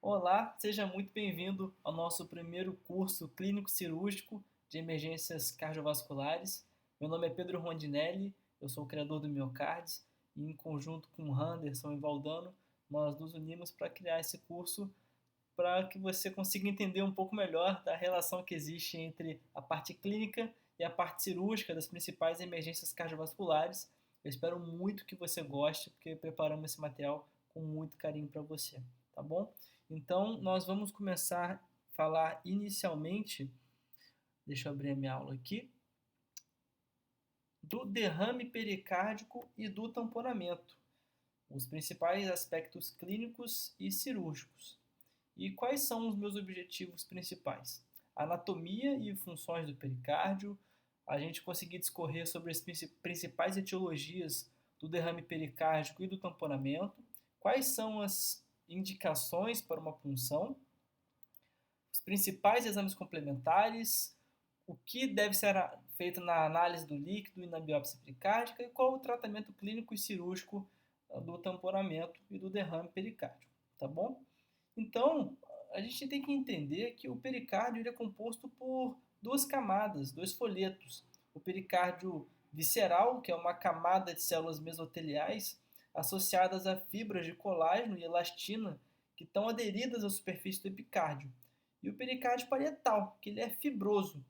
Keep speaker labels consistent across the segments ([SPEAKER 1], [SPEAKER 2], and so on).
[SPEAKER 1] Olá, seja muito bem-vindo ao nosso primeiro curso clínico cirúrgico de emergências cardiovasculares. Meu nome é Pedro Rondinelli, eu sou o criador do Miocards e em conjunto com o Anderson e Valdano, nós nos unimos para criar esse curso para que você consiga entender um pouco melhor da relação que existe entre a parte clínica e a parte cirúrgica das principais emergências cardiovasculares. Eu espero muito que você goste, porque preparamos esse material com muito carinho para você, tá bom? Então, nós vamos começar a falar inicialmente, deixa eu abrir a minha aula aqui, do derrame pericárdico e do tamponamento, os principais aspectos clínicos e cirúrgicos. E quais são os meus objetivos principais? Anatomia e funções do pericárdio, a gente conseguir discorrer sobre as principais etiologias do derrame pericárdico e do tamponamento, quais são as indicações para uma punção, os principais exames complementares, o que deve ser feito na análise do líquido e na biópsia pericárdica e qual o tratamento clínico e cirúrgico do tamponamento e do derrame pericárdico, tá bom? Então, a gente tem que entender que o pericárdio ele é composto por duas camadas, dois folhetos. O pericárdio visceral, que é uma camada de células mesoteliais associadas a fibras de colágeno e elastina que estão aderidas à superfície do epicárdio. E o pericárdio parietal, que ele é fibroso,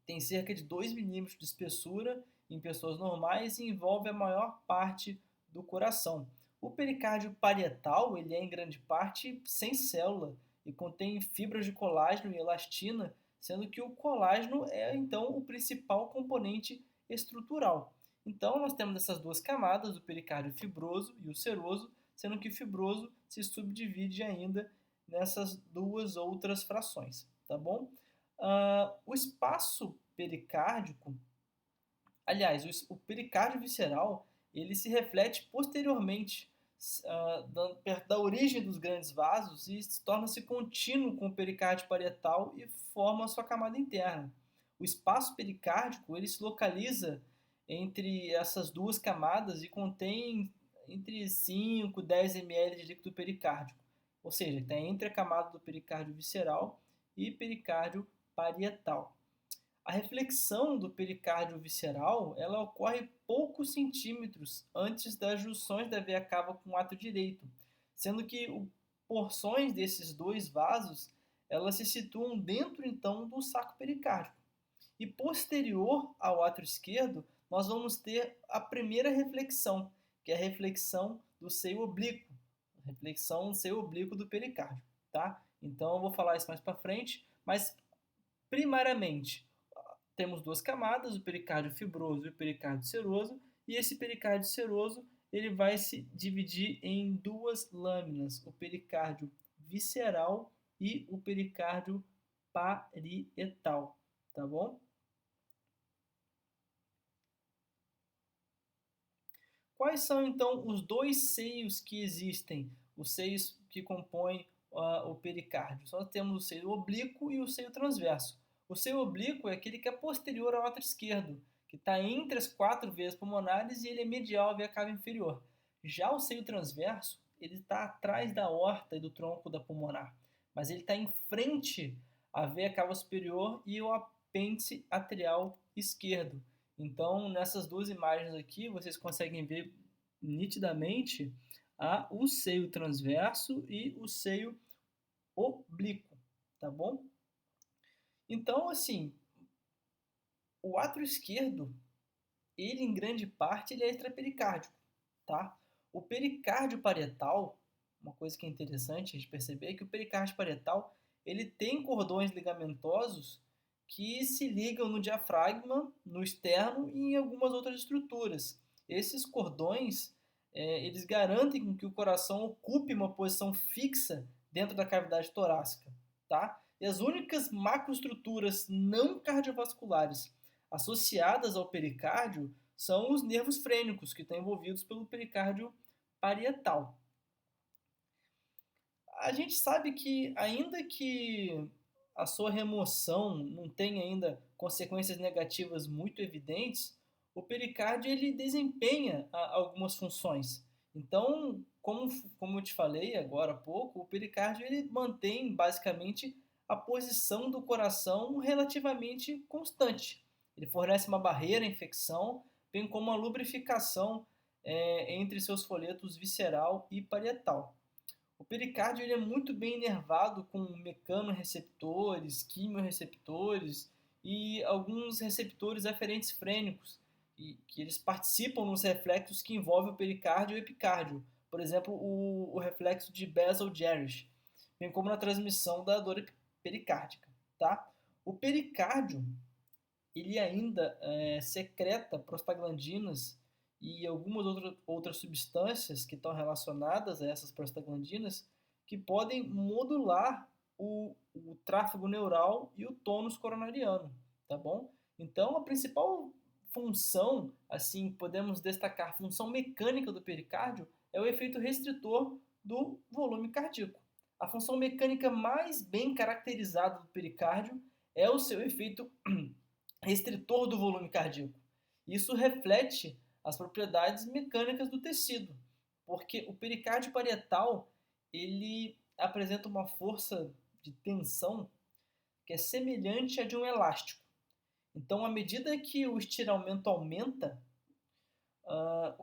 [SPEAKER 1] tem cerca de 2 milímetros de espessura em pessoas normais e envolve a maior parte do coração. O pericárdio parietal ele é em grande parte sem célula e contém fibras de colágeno e elastina, sendo que o colágeno é então o principal componente estrutural. Então nós temos essas duas camadas, o pericárdio fibroso e o seroso, sendo que o fibroso se subdivide ainda nessas duas outras frações, tá bom? O espaço pericárdico, aliás, o pericárdio visceral, ele se reflete posteriormente perto da origem dos grandes vasos e torna-se contínuo com o pericárdio parietal e forma a sua camada interna. O espaço pericárdico ele se localiza entre essas duas camadas e contém entre 5 e 10 ml de líquido pericárdico, ou seja, está entre a camada do pericárdio visceral e pericárdio parietal. A reflexão do pericárdio visceral ela ocorre poucos centímetros antes das junções da veia cava com o ato direito, sendo que porções desses dois vasos elas se situam dentro então do saco pericárdico. E posterior ao átrio esquerdo, nós vamos ter a primeira reflexão, que é a reflexão do seio oblíquo, a reflexão do seio oblíquo do pericárdio, tá? Então eu vou falar isso mais para frente, mas primariamente temos duas camadas, o pericárdio fibroso e o pericárdio seroso, e esse pericárdio seroso ele vai se dividir em duas lâminas, o pericárdio visceral e o pericárdio parietal, tá bom? Quais são então os dois seios que existem, os seios que compõem o pericárdio? Só temos o seio oblíquo e o seio transverso. O seio oblíquo é aquele que é posterior ao átrio esquerdo, que está entre as quatro veias pulmonares e ele é medial à veia cava inferior. Já o seio transverso, ele está atrás da aorta e do tronco da pulmonar, mas ele está em frente à veia cava superior e o apêndice atrial esquerdo. Então, nessas duas imagens aqui, vocês conseguem ver nitidamente o seio transverso e o seio oblíquo, tá bom? Então, assim, o átrio esquerdo, ele em grande parte ele é extrapericárdico, tá? O pericárdio parietal, uma coisa que é interessante a gente perceber é que o pericárdio parietal ele tem cordões ligamentosos que se ligam no diafragma, no externo e em algumas outras estruturas. Esses cordões eles garantem que o coração ocupe uma posição fixa dentro da cavidade torácica, tá? E as únicas macroestruturas não cardiovasculares associadas ao pericárdio são os nervos frênicos, que estão envolvidos pelo pericárdio parietal. A gente sabe que, ainda que a sua remoção não tenha ainda consequências negativas muito evidentes, o pericárdio ele desempenha algumas funções. Então, como eu te falei agora há pouco, o pericárdio ele mantém basicamente a posição do coração relativamente constante. Ele fornece uma barreira à infecção, bem como uma lubrificação entre seus folhetos visceral e parietal. O pericárdio ele é muito bem inervado com mecanorreceptores, quimiorreceptores e alguns receptores aferentes frênicos, que eles participam nos reflexos que envolvem o pericárdio e o epicárdio. Por exemplo, o reflexo de Bessel-Gerisch, bem como na transmissão da dor pericárdica. Tá? O pericárdio ele ainda secreta prostaglandinas e algumas outras substâncias que estão relacionadas a essas prostaglandinas que podem modular o tráfego neural e o tônus coronariano, tá bom? Então, a principal função, assim, podemos destacar, a função mecânica do pericárdio é o efeito restritor do volume cardíaco. A função mecânica mais bem caracterizada do pericárdio é o seu efeito restritor do volume cardíaco. Isso reflete as propriedades mecânicas do tecido, porque o pericárdio parietal ele apresenta uma força de tensão que é semelhante à de um elástico. Então, à medida que o estiramento aumenta,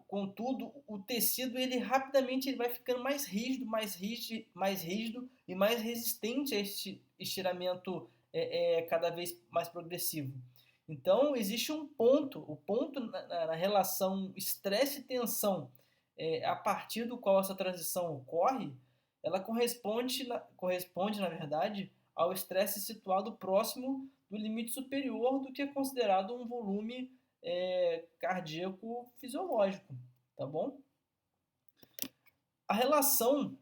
[SPEAKER 1] contudo, o tecido ele rapidamente ele vai ficando mais rígido, mais rígido e mais resistente a este estiramento cada vez mais progressivo. Então, existe um ponto, o ponto na relação estresse e tensão, a partir do qual essa transição ocorre, ela corresponde, na verdade, ao estresse situado próximo do limite superior do que é considerado um volume cardíaco fisiológico, tá bom?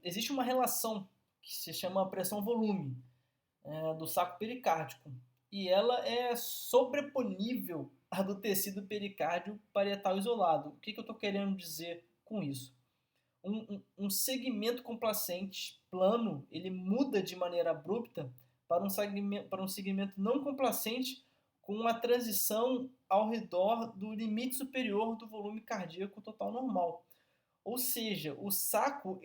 [SPEAKER 1] Existe uma relação que se chama pressão-volume do saco pericárdico e ela é sobreponível à do tecido pericárdio parietal isolado. O que eu estou querendo dizer com isso? Um segmento complacente plano, ele muda de maneira abrupta para um segmento não complacente com uma transição ao redor do limite superior do volume cardíaco total normal. Ou seja, o saco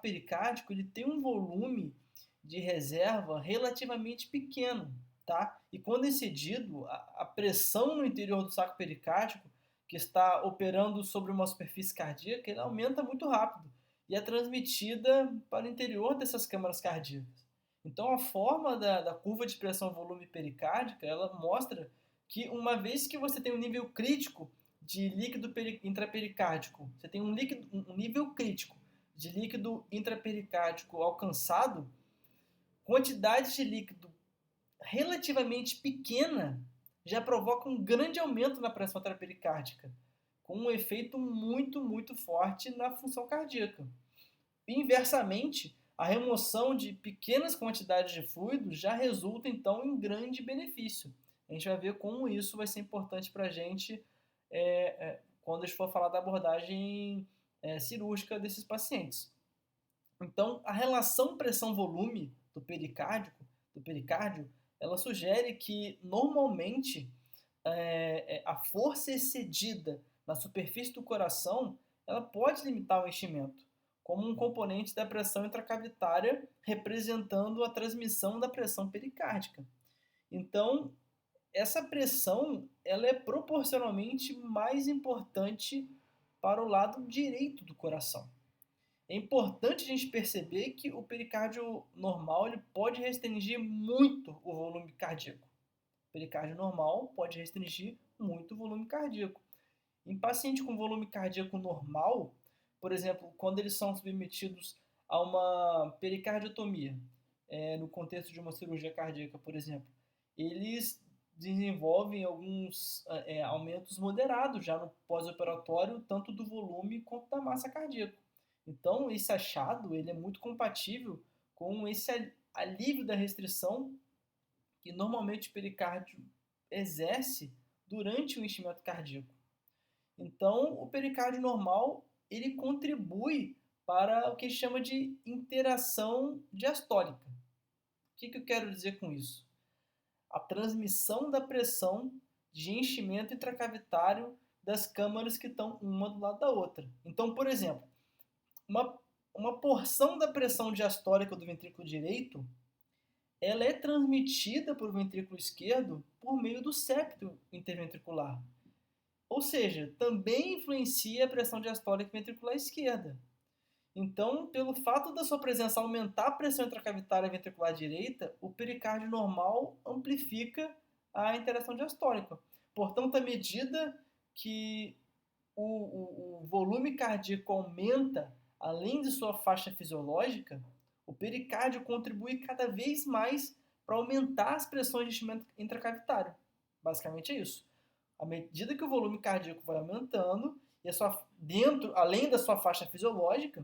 [SPEAKER 1] pericárdico, ele tem um volume de reserva relativamente pequeno, tá? E quando excedido, a pressão no interior do saco pericárdico, que está operando sobre uma superfície cardíaca, ela aumenta muito rápido e é transmitida para o interior dessas câmaras cardíacas. Então, a forma da curva de pressão-volume pericárdica, ela mostra que uma vez que você tem um nível crítico de líquido intrapericárdico, você tem um nível crítico de líquido intrapericárdico alcançado, quantidade de líquido relativamente pequena já provoca um grande aumento na pressão intrapericárdica, com um efeito muito, muito forte na função cardíaca. Inversamente, a remoção de pequenas quantidades de fluido já resulta, então, em grande benefício. A gente vai ver como isso vai ser importante para a gente quando a gente for falar da abordagem cirúrgica desses pacientes. Então, a relação pressão-volume do pericárdio, ela sugere que, normalmente, a força excedida na superfície do coração, ela pode limitar o enchimento, como um componente da pressão intracavitária, representando a transmissão da pressão pericárdica. Então, essa pressão ela é proporcionalmente mais importante para o lado direito do coração. É importante a gente perceber que o pericárdio normal ele pode restringir muito o volume cardíaco. O pericárdio normal pode restringir muito o volume cardíaco. Em paciente com volume cardíaco normal, por exemplo, quando eles são submetidos a uma pericardiotomia, no contexto de uma cirurgia cardíaca, por exemplo, eles desenvolvem alguns aumentos moderados já no pós-operatório, tanto do volume quanto da massa cardíaca. Então, esse achado ele é muito compatível com esse alívio da restrição que normalmente o pericárdio exerce durante o enchimento cardíaco. Então, o pericárdio normal ele contribui para o que chama de interação diastólica. O que eu quero dizer com isso? A transmissão da pressão de enchimento intracavitário das câmaras que estão uma do lado da outra. Então, por exemplo, uma, uma porção da pressão diastólica do ventrículo direito, ela é transmitida para o ventrículo esquerdo por meio do septo interventricular. Ou seja, também influencia a pressão diastólica ventricular esquerda. Então, pelo fato da sua presença aumentar a pressão intracavitária ventricular direita, o pericárdio normal amplifica a interação diastólica. Portanto, à medida que o volume cardíaco aumenta, além de sua faixa fisiológica, o pericárdio contribui cada vez mais para aumentar as pressões de enchimento intracavitário. Basicamente é isso. À medida que o volume cardíaco vai aumentando, e além da sua faixa fisiológica,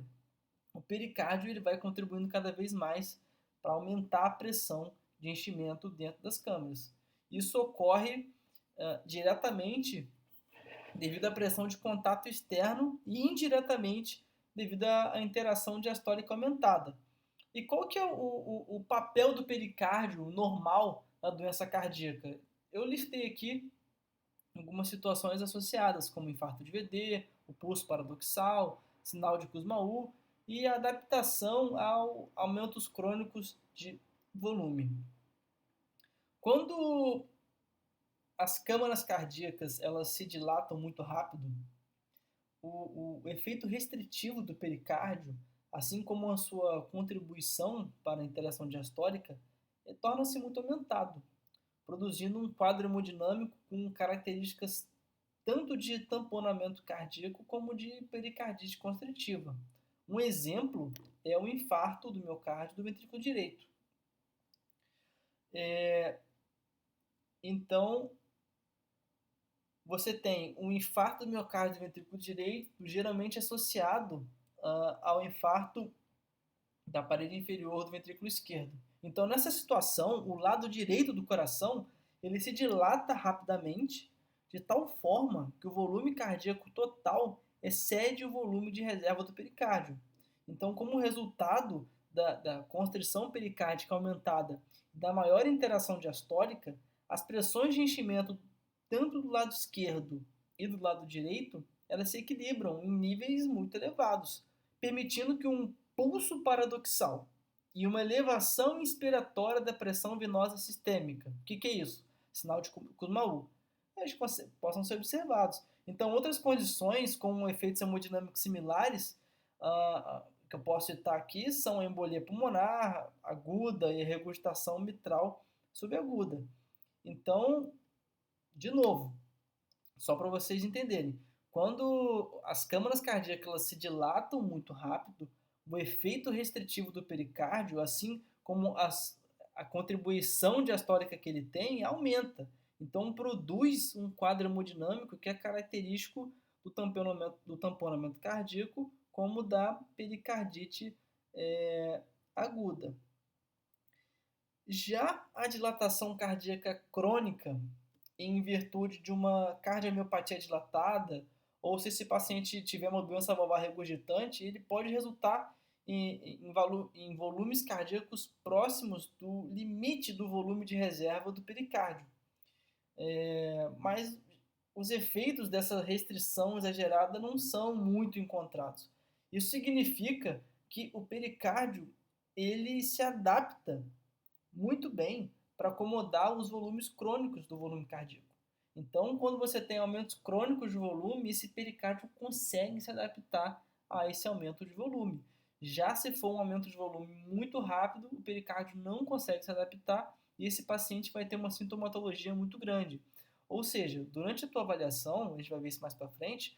[SPEAKER 1] o pericárdio ele vai contribuindo cada vez mais para aumentar a pressão de enchimento dentro das câmaras. Isso ocorre diretamente devido à pressão de contato externo e indiretamente devido à interação diastólica aumentada. E qual que é o papel do pericárdio normal na doença cardíaca? Eu listei aqui algumas situações associadas, como infarto de VD, o pulso paradoxal, sinal de Kussmaul e a adaptação a aumentos crônicos de volume. Quando as câmaras cardíacas elas se dilatam muito rápido, o efeito restritivo do pericárdio, assim como a sua contribuição para a interação diastólica, torna-se muito aumentado, produzindo um quadro hemodinâmico com características tanto de tamponamento cardíaco como de pericardite constritiva. Um exemplo é o infarto do miocárdio do ventrículo direito. Então, você tem um infarto do miocárdio do ventrículo direito, geralmente associado ao infarto da parede inferior do ventrículo esquerdo. Então, nessa situação, o lado direito do coração ele se dilata rapidamente, de tal forma que o volume cardíaco total excede o volume de reserva do pericárdio. Então, como resultado da constrição pericárdica aumentada e da maior interação diastólica, as pressões de enchimento tanto do lado esquerdo e do lado direito, elas se equilibram em níveis muito elevados, permitindo que um pulso paradoxal e uma elevação inspiratória da pressão venosa sistêmica. O que é isso? Sinal de Kussmaul. Eles possam ser observados. Então, outras condições com efeitos hemodinâmicos similares, que eu posso citar aqui, são a embolia pulmonar aguda e a regurgitação mitral subaguda. Então, de novo, só para vocês entenderem, quando as câmaras cardíacas elas se dilatam muito rápido, o efeito restritivo do pericárdio, assim como a contribuição diastólica que ele tem, aumenta. Então, produz um quadro hemodinâmico que é característico do tamponamento cardíaco, como da pericardite aguda. Já a dilatação cardíaca crônica, em virtude de uma cardiomiopatia dilatada, ou se esse paciente tiver uma doença valvar regurgitante, ele pode resultar em volumes cardíacos próximos do limite do volume de reserva do pericárdio. Mas os efeitos dessa restrição exagerada não são muito encontrados. Isso significa que o pericárdio ele se adapta muito bem para acomodar os volumes crônicos do volume cardíaco. Então, quando você tem aumentos crônicos de volume, esse pericárdio consegue se adaptar a esse aumento de volume. Já se for um aumento de volume muito rápido, o pericárdio não consegue se adaptar e esse paciente vai ter uma sintomatologia muito grande. Ou seja, durante a tua avaliação, a gente vai ver isso mais para frente,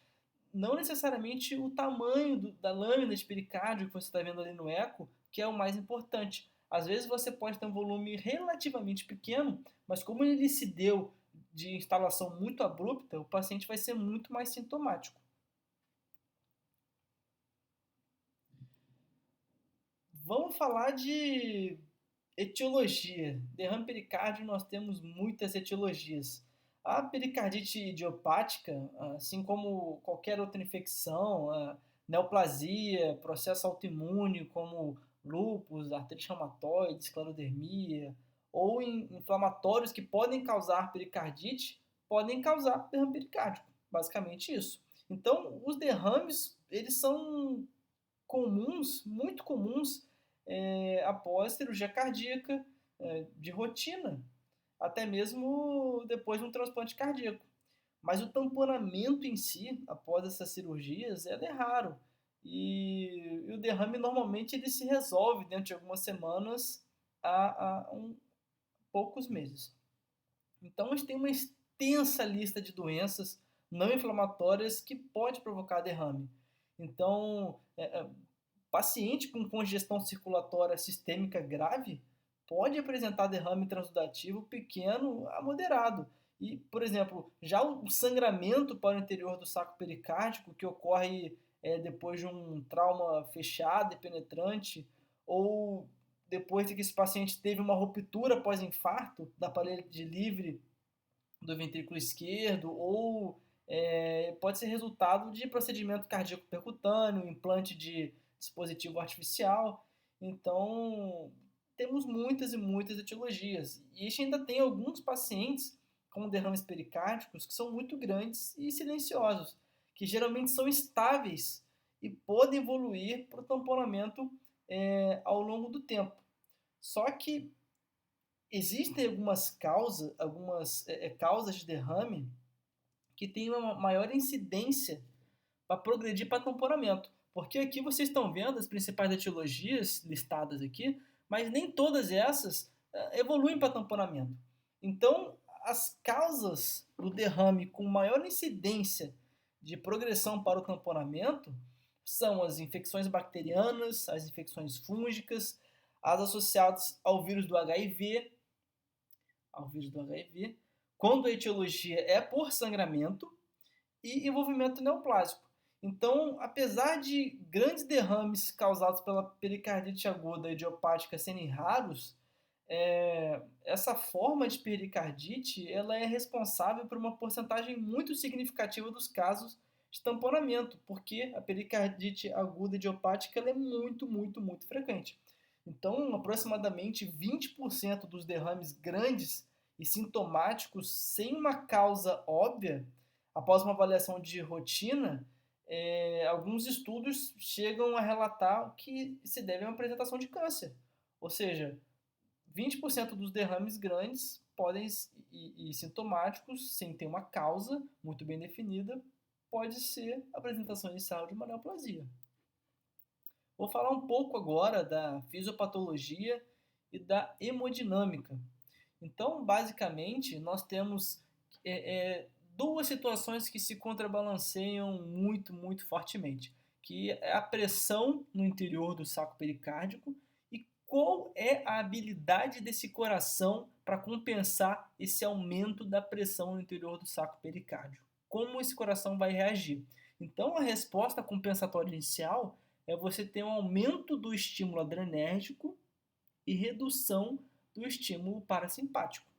[SPEAKER 1] não necessariamente o tamanho da lâmina de pericárdio que você está vendo ali no eco, que é o mais importante. Às vezes você pode ter um volume relativamente pequeno, mas como ele se deu de instalação muito abrupta, o paciente vai ser muito mais sintomático. Vamos falar de etiologia. Derrame pericárdio, nós temos muitas etiologias. A pericardite idiopática, assim como qualquer outra infecção, a neoplasia, processo autoimune como lúpus, artrite reumatoide, esclerodermia, ou inflamatórios que podem causar pericardite, podem causar derrame pericárdico. Basicamente isso. Então, os derrames, eles são comuns, muito comuns, após cirurgia cardíaca, de rotina, até mesmo depois de um transplante cardíaco. Mas o tamponamento em si, após essas cirurgias, ela é raro. E o derrame normalmente ele se resolve dentro de algumas semanas a poucos meses. Então a gente tem uma extensa lista de doenças não inflamatórias que pode provocar derrame. Então, paciente com congestão circulatória sistêmica grave pode apresentar derrame transudativo pequeno a moderado. E, por exemplo, já o sangramento para o interior do saco pericárdico, que ocorre depois de um trauma fechado e penetrante, ou depois de que esse paciente teve uma ruptura pós-infarto da parede livre do ventrículo esquerdo, ou pode ser resultado de procedimento cardíaco percutâneo, implante de dispositivo artificial. Então, temos muitas e muitas etiologias. E a gente ainda tem alguns pacientes com derrames pericárdicos que são muito grandes e silenciosos, que geralmente são estáveis e podem evoluir para o tamponamento ao longo do tempo. Só que existem algumas causas de derrame que têm uma maior incidência para progredir para tamponamento. Porque aqui vocês estão vendo as principais etiologias listadas aqui, mas nem todas essas evoluem para tamponamento. Então, as causas do derrame com maior incidência de progressão para o tamponamento são as infecções bacterianas, as infecções fúngicas, as associadas ao vírus do HIV, quando a etiologia é por sangramento e envolvimento neoplásico. Então, apesar de grandes derrames causados pela pericardite aguda idiopática serem raros, essa forma de pericardite ela é responsável por uma porcentagem muito significativa dos casos de tamponamento, porque a pericardite aguda idiopática ela é muito, muito, muito frequente. Então, aproximadamente 20% dos derrames grandes e sintomáticos sem uma causa óbvia, após uma avaliação de rotina, alguns estudos chegam a relatar que se deve a uma apresentação de câncer. Ou seja, 20% dos derrames grandes podem e sintomáticos, sem ter uma causa muito bem definida, pode ser a apresentação inicial de uma neoplasia. Vou falar um pouco agora da fisiopatologia e da hemodinâmica. Então, basicamente, nós temos duas situações que se contrabalanceiam muito, muito fortemente, que é a pressão no interior do saco pericárdico e qual é a habilidade desse coração para compensar esse aumento da pressão no interior do saco pericárdico. Como esse coração vai reagir? Então, a resposta compensatória inicial é você ter um aumento do estímulo adrenérgico e redução do estímulo parasimpático.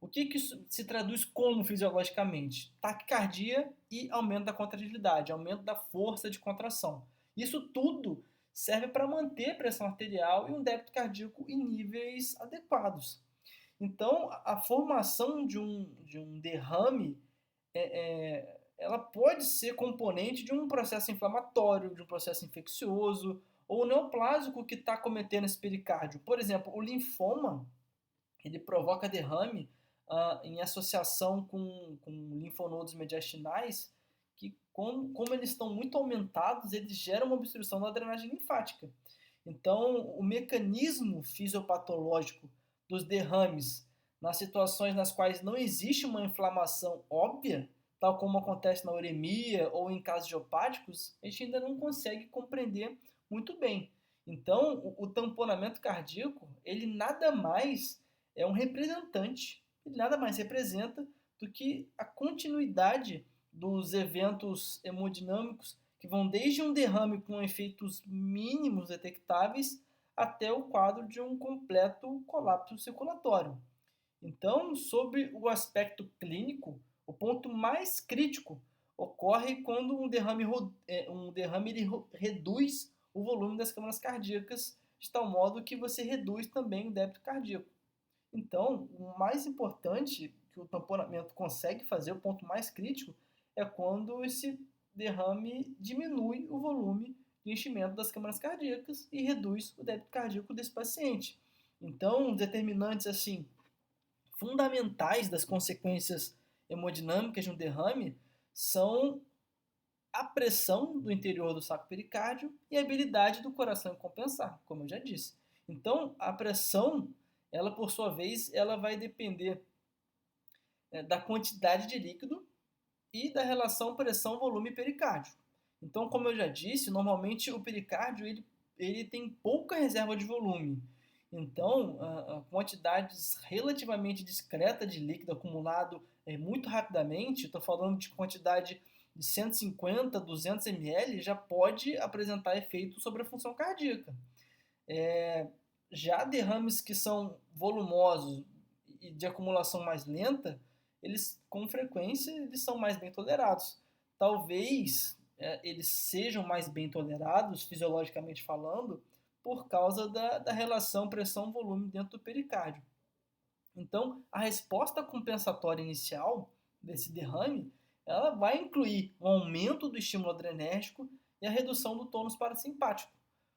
[SPEAKER 1] O que isso se traduz como fisiologicamente? Taquicardia e aumento da contratilidade, aumento da força de contração. Isso tudo serve para manter a pressão arterial e um débito cardíaco em níveis adequados. Então, a formação de um derrame ela pode ser componente de um processo inflamatório, de um processo infeccioso, ou neoplásico que está cometendo esse pericárdio. Por exemplo, o linfoma, ele provoca derrame em associação com linfonodos mediastinais, que como eles estão muito aumentados, eles geram uma obstrução da drenagem linfática. Então, o mecanismo fisiopatológico dos derrames nas situações nas quais não existe uma inflamação óbvia, tal como acontece na uremia ou em casos geopáticos, a gente ainda não consegue compreender muito bem. Então, o tamponamento cardíaco, ele nada mais é um representante, ele nada mais representa do que a continuidade dos eventos hemodinâmicos que vão desde um derrame com efeitos mínimos detectáveis até o quadro de um completo colapso circulatório. Então, sobre o aspecto clínico, o ponto mais crítico ocorre quando um derrame ele reduz o volume das câmaras cardíacas de tal modo que você reduz também o débito cardíaco. Então, o mais importante que o tamponamento consegue fazer, o ponto mais crítico, é quando esse derrame diminui o volume de enchimento das câmaras cardíacas e reduz o débito cardíaco desse paciente. Então, determinantes assim fundamentais das consequências hemodinâmicas de um derrame são a pressão do interior do saco pericárdio e a habilidade do coração em compensar, como eu já disse. Então, a pressão, ela por sua vez, ela vai depender da quantidade de líquido e da relação pressão-volume pericárdio. Então, como eu já disse, normalmente o pericárdio ele tem pouca reserva de volume. Então, quantidades relativamente discreta de líquido acumulado muito rapidamente, estou falando de quantidade de 150, 200 ml, já pode apresentar efeito sobre a função cardíaca. Já derrames que são volumosos e de acumulação mais lenta, eles com frequência eles são mais bem tolerados. Talvez eles sejam mais bem tolerados, fisiologicamente falando, por causa da relação pressão-volume dentro do pericárdio. Então, a resposta compensatória inicial desse derrame, ela vai incluir um aumento do estímulo adrenérgico e a redução do tônus parasimpático,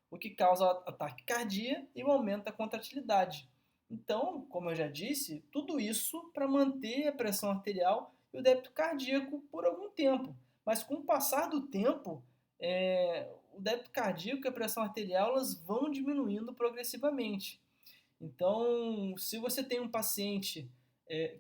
[SPEAKER 1] o que causa a taquicardia e o aumento da contratilidade. Então, como eu já disse, tudo isso para manter a pressão arterial e o débito cardíaco por algum tempo. Mas com o passar do tempo, o débito cardíaco e a pressão arterial elas vão diminuindo progressivamente. Então, se você tem um paciente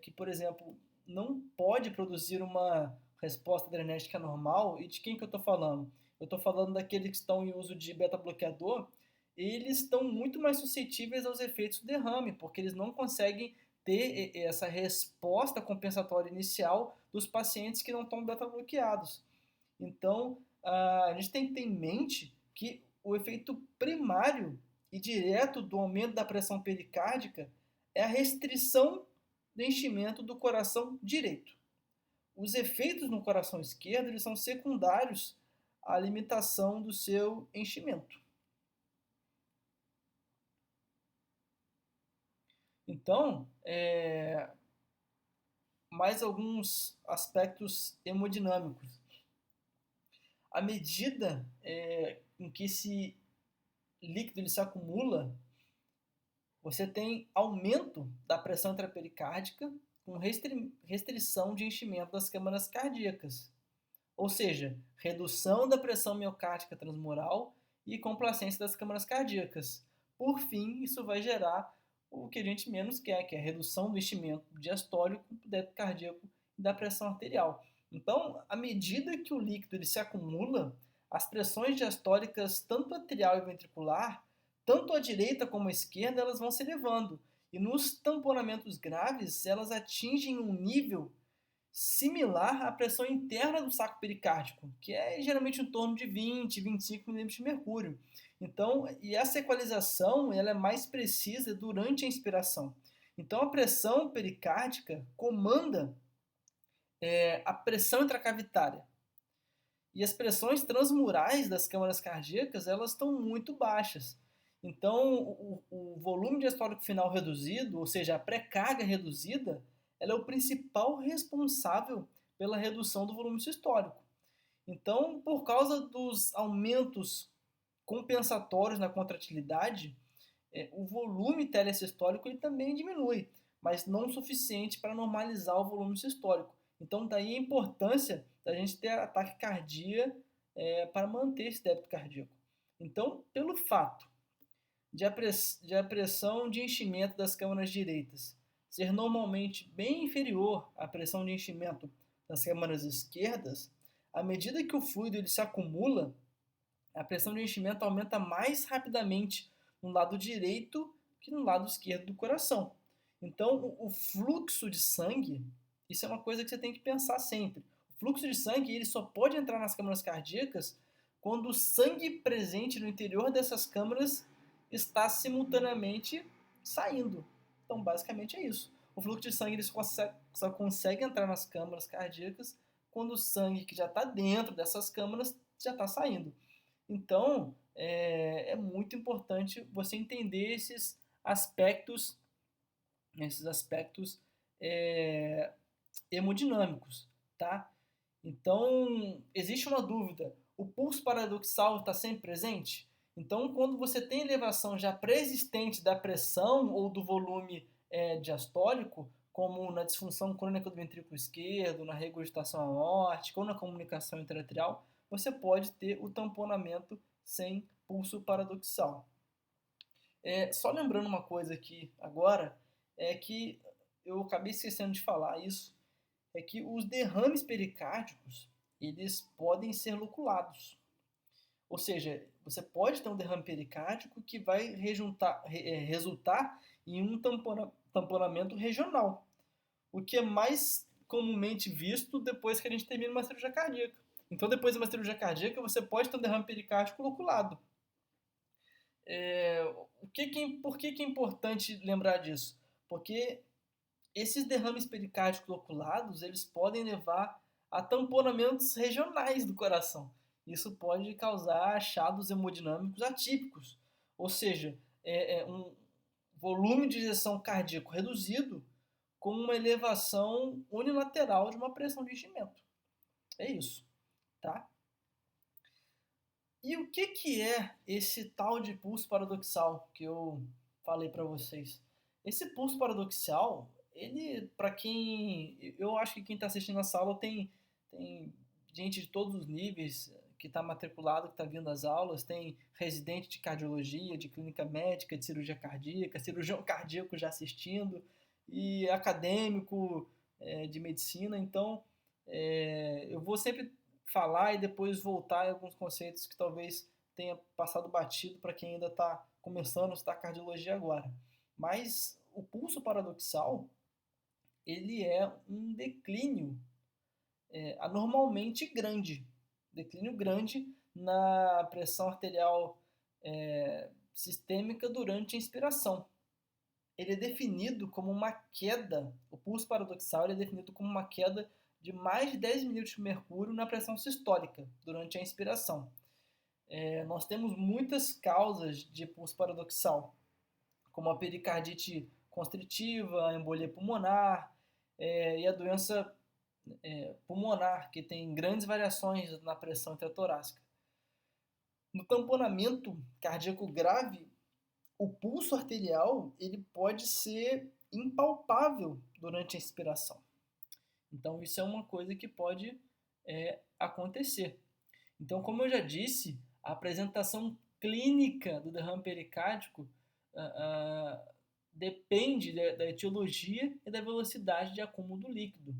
[SPEAKER 1] que, por exemplo, não pode produzir uma resposta adrenérgica normal, e de quem que eu estou falando? Eu estou falando daqueles que estão em uso de beta-bloqueador, eles estão muito mais suscetíveis aos efeitos do derrame, porque eles não conseguem ter essa resposta compensatória inicial dos pacientes que não estão beta-bloqueados. Então, a gente tem que ter em mente que o efeito primário e direto do aumento da pressão pericárdica é a restrição do enchimento do coração direito. Os efeitos no coração esquerdo eles são secundários à limitação do seu enchimento. Então, mais alguns aspectos hemodinâmicos. À medida em que esse líquido ele se acumula, você tem aumento da pressão intrapericárdica com restrição de enchimento das câmaras cardíacas. Ou seja, redução da pressão miocárdica transmural e complacência das câmaras cardíacas. Por fim, isso vai gerar o que a gente menos quer, que é a redução do enchimento diastólico, do débito cardíaco e da pressão arterial. Então, à medida que o líquido ele se acumula, as pressões diastólicas, tanto arterial e ventricular, tanto à direita como à esquerda, elas vão se elevando. E nos tamponamentos graves, elas atingem um nível similar à pressão interna do saco pericárdico, que é geralmente em torno de 20, 25 milímetros de mercúrio. Então, e essa equalização ela é mais precisa durante a inspiração. Então, a pressão pericárdica comanda a pressão intracavitária. E as pressões transmurais das câmaras cardíacas elas estão muito baixas. Então, o volume diastólico final reduzido, ou seja, a pré-carga reduzida, ela é o principal responsável pela redução do volume sistólico. Então, por causa dos aumentos compensatórios na contratilidade, o volume telesistólico ele também diminui, mas não o suficiente para normalizar o volume sistólico. Então, daí a importância da gente ter ataque cardíaco para manter esse débito cardíaco. Então, pelo fato de a pressão de enchimento das câmaras direitas ser normalmente bem inferior à pressão de enchimento das câmaras esquerdas, à medida que o fluido ele se acumula, a pressão de enchimento aumenta mais rapidamente no lado direito que no lado esquerdo do coração. Então, o fluxo de sangue, isso é uma coisa que você tem que pensar sempre. O fluxo de sangue ele só pode entrar nas câmaras cardíacas quando o sangue presente no interior dessas câmaras está simultaneamente saindo. Então, basicamente é isso. O fluxo de sangue ele só consegue entrar nas câmaras cardíacas quando o sangue que já está dentro dessas câmaras já está saindo. Então, é muito importante você entender esses aspectos hemodinâmicos, tá? Então, existe uma dúvida: o pulso paradoxal está sempre presente? Então, quando você tem elevação já pré-existente da pressão ou do volume diastólico, como na disfunção crônica do ventrículo esquerdo, na regurgitação aórtica ou na comunicação intra-atrial, você pode ter o tamponamento sem pulso paradoxal. Só lembrando uma coisa aqui agora, é que eu acabei esquecendo de falar isso, é que os derrames pericárdicos, eles podem ser loculados. Ou seja, você pode ter um derrame pericárdico que vai resultar em um tamponamento regional, o que é mais comumente visto depois que a gente termina uma cirurgia cardíaca. Então, depois de uma cirurgia cardíaca, você pode ter um derrame pericárdico loculado. Por que é importante lembrar disso? Porque esses derrames pericárdicos loculados, eles podem levar a tamponamentos regionais do coração. Isso pode causar achados hemodinâmicos atípicos, ou seja, um volume de injeção cardíaco reduzido com uma elevação unilateral de uma pressão de enchimento. É isso, tá? E o que é esse tal de pulso paradoxal que eu falei para vocês? Esse pulso paradoxal, ele, para quem... Eu acho que quem está assistindo essa aula tem gente de todos os níveis que está matriculado, que está vindo às aulas, tem residente de cardiologia, de clínica médica, de cirurgia cardíaca, cirurgião cardíaco já assistindo, e acadêmico de medicina. Então, eu vou sempre falar e depois voltar em alguns conceitos que talvez tenha passado batido para quem ainda está começando a estudar cardiologia agora. Mas o pulso paradoxal, ele é um declínio anormalmente grande. Declínio grande na pressão arterial sistêmica durante a inspiração. Ele é definido como uma queda, o pulso paradoxal ele é definido como uma queda de mais de 10 milímetros de mercúrio na pressão sistólica durante a inspiração. Nós temos muitas causas de pulso paradoxal, como a pericardite constritiva, a embolia pulmonar e a doença pulmonar, que tem grandes variações na pressão intratorácica. No tamponamento cardíaco grave, o pulso arterial ele pode ser impalpável durante a inspiração. Então, isso é uma coisa que pode acontecer. Então, como eu já disse, a apresentação clínica do derrame pericárdico depende da etiologia e da velocidade de acúmulo do líquido.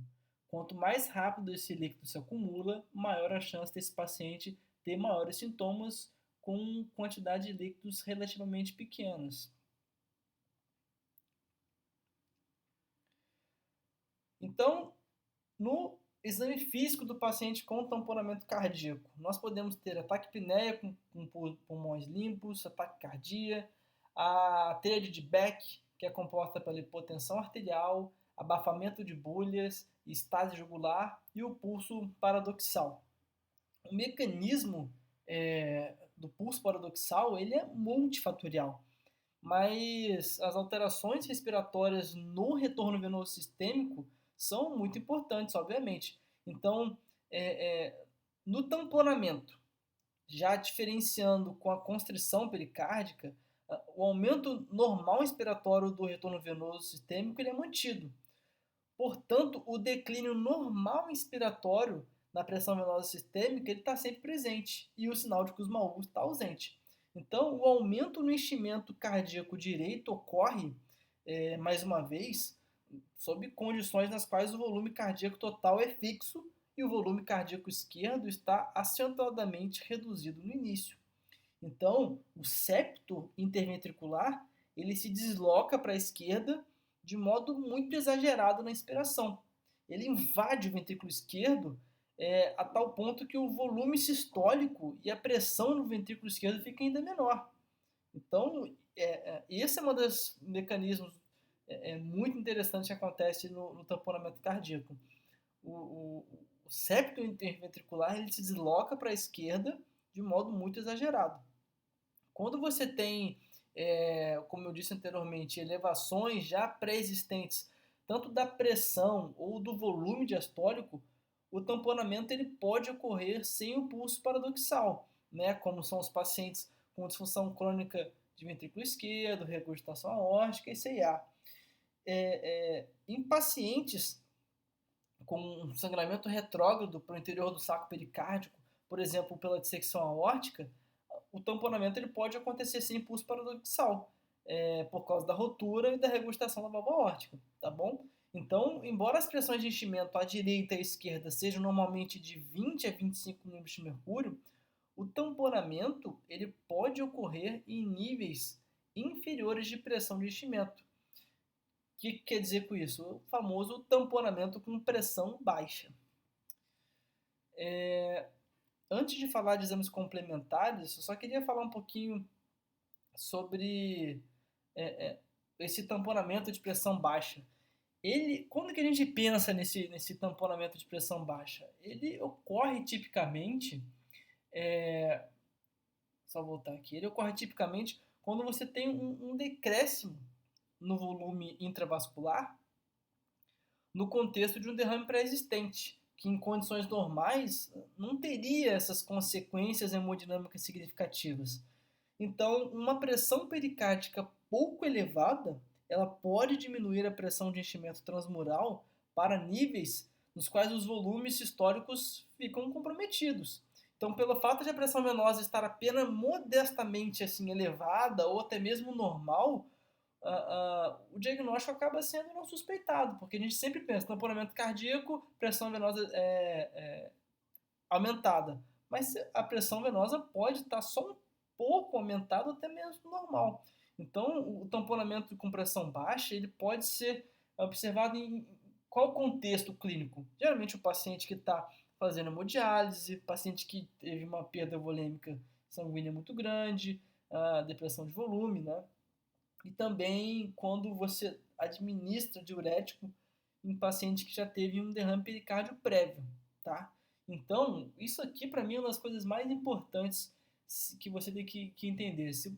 [SPEAKER 1] Quanto mais rápido esse líquido se acumula, maior a chance desse paciente ter maiores sintomas com quantidade de líquidos relativamente pequenas. Então, no exame físico do paciente com tamponamento cardíaco, nós podemos ter a taquipneia com pulmões limpos, a taquicardia, a tríade de Beck, que é composta pela hipotensão arterial, abafamento de bolhas, estase jugular e o pulso paradoxal. O mecanismo do pulso paradoxal ele é multifatorial, mas as alterações respiratórias no retorno venoso sistêmico são muito importantes, obviamente. Então, no tamponamento, já diferenciando com a constrição pericárdica, o aumento normal inspiratório do retorno venoso sistêmico ele é mantido. Portanto, o declínio normal inspiratório na pressão venosa sistêmica ele está sempre presente e o sinal de Kussmaul está ausente. Então, o aumento no enchimento cardíaco direito ocorre, mais uma vez, sob condições nas quais o volume cardíaco total é fixo e o volume cardíaco esquerdo está acentuadamente reduzido no início. Então, o septo interventricular ele se desloca para a esquerda de modo muito exagerado na inspiração. Ele invade o ventrículo esquerdo a tal ponto que o volume sistólico e a pressão no ventrículo esquerdo fica ainda menor. Então, esse é um dos mecanismos muito interessantes que acontece no tamponamento cardíaco. O septo interventricular ele se desloca para a esquerda de modo muito exagerado. Quando você tem, como eu disse anteriormente, elevações já pré-existentes, tanto da pressão ou do volume diastólico, o tamponamento ele pode ocorrer sem o pulso paradoxal, né, como são os pacientes com disfunção crônica de ventrículo esquerdo, regurgitação aórtica e CIA. Em pacientes com um sangramento retrógrado para o interior do saco pericárdico, por exemplo, pela dissecção aórtica, o tamponamento ele pode acontecer sem pulso paradoxal, por causa da rotura e da regurgitação da válvula aórtica, tá bom? Então, embora as pressões de enchimento à direita e à esquerda sejam normalmente de 20 a 25 mm de mercúrio, o tamponamento ele pode ocorrer em níveis inferiores de pressão de enchimento. O que quer dizer com isso? O famoso tamponamento com pressão baixa. Antes de falar de exames complementares, eu só queria falar um pouquinho sobre esse tamponamento de pressão baixa. Quando que a gente pensa nesse tamponamento de pressão baixa? Ele ocorre tipicamente, só voltar aqui, ele ocorre tipicamente quando você tem um decréscimo no volume intravascular no contexto de um derrame pré-existente, que em condições normais não teria essas consequências hemodinâmicas significativas. Então, uma pressão pericárdica pouco elevada, ela pode diminuir a pressão de enchimento transmural para níveis nos quais os volumes sistólicos ficam comprometidos. Então, pelo fato de a pressão venosa estar apenas modestamente assim elevada ou até mesmo normal, o diagnóstico acaba sendo não suspeitado, porque a gente sempre pensa tamponamento cardíaco, pressão venosa aumentada, mas a pressão venosa pode estar só um pouco aumentado, até mesmo normal. Então, o tamponamento com pressão baixa ele pode ser observado em qual contexto clínico? Geralmente o paciente que está fazendo hemodiálise, paciente que teve uma perda volêmica sanguínea muito grande, depressão de volume, né? E também quando você administra diurético em paciente que já teve um derrame pericárdio prévio, tá? Então, isso aqui para mim é uma das coisas mais importantes que você tem que entender. Você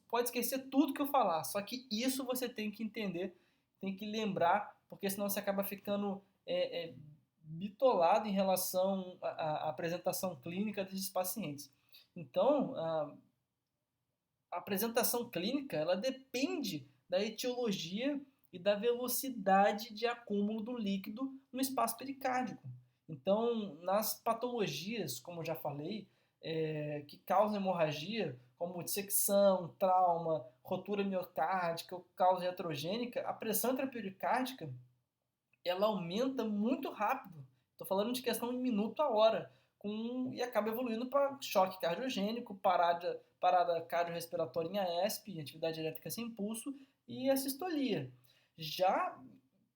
[SPEAKER 1] pode esquecer tudo que eu falar, só que isso você tem que entender, tem que lembrar, porque senão você acaba ficando bitolado em relação à apresentação clínica desses pacientes. Então, a apresentação clínica ela depende da etiologia e da velocidade de acúmulo do líquido no espaço pericárdico. Então, nas patologias, como eu já falei, que causam hemorragia, como dissecção, trauma, rotura miocárdica ou causa iatrogênica, a pressão intrapericárdica ela aumenta muito rápido. Estou falando de questão de minuto a hora. E acaba evoluindo para choque cardiogênico, parada cardiorrespiratória em AESP, atividade elétrica sem pulso, e a sistolia. Já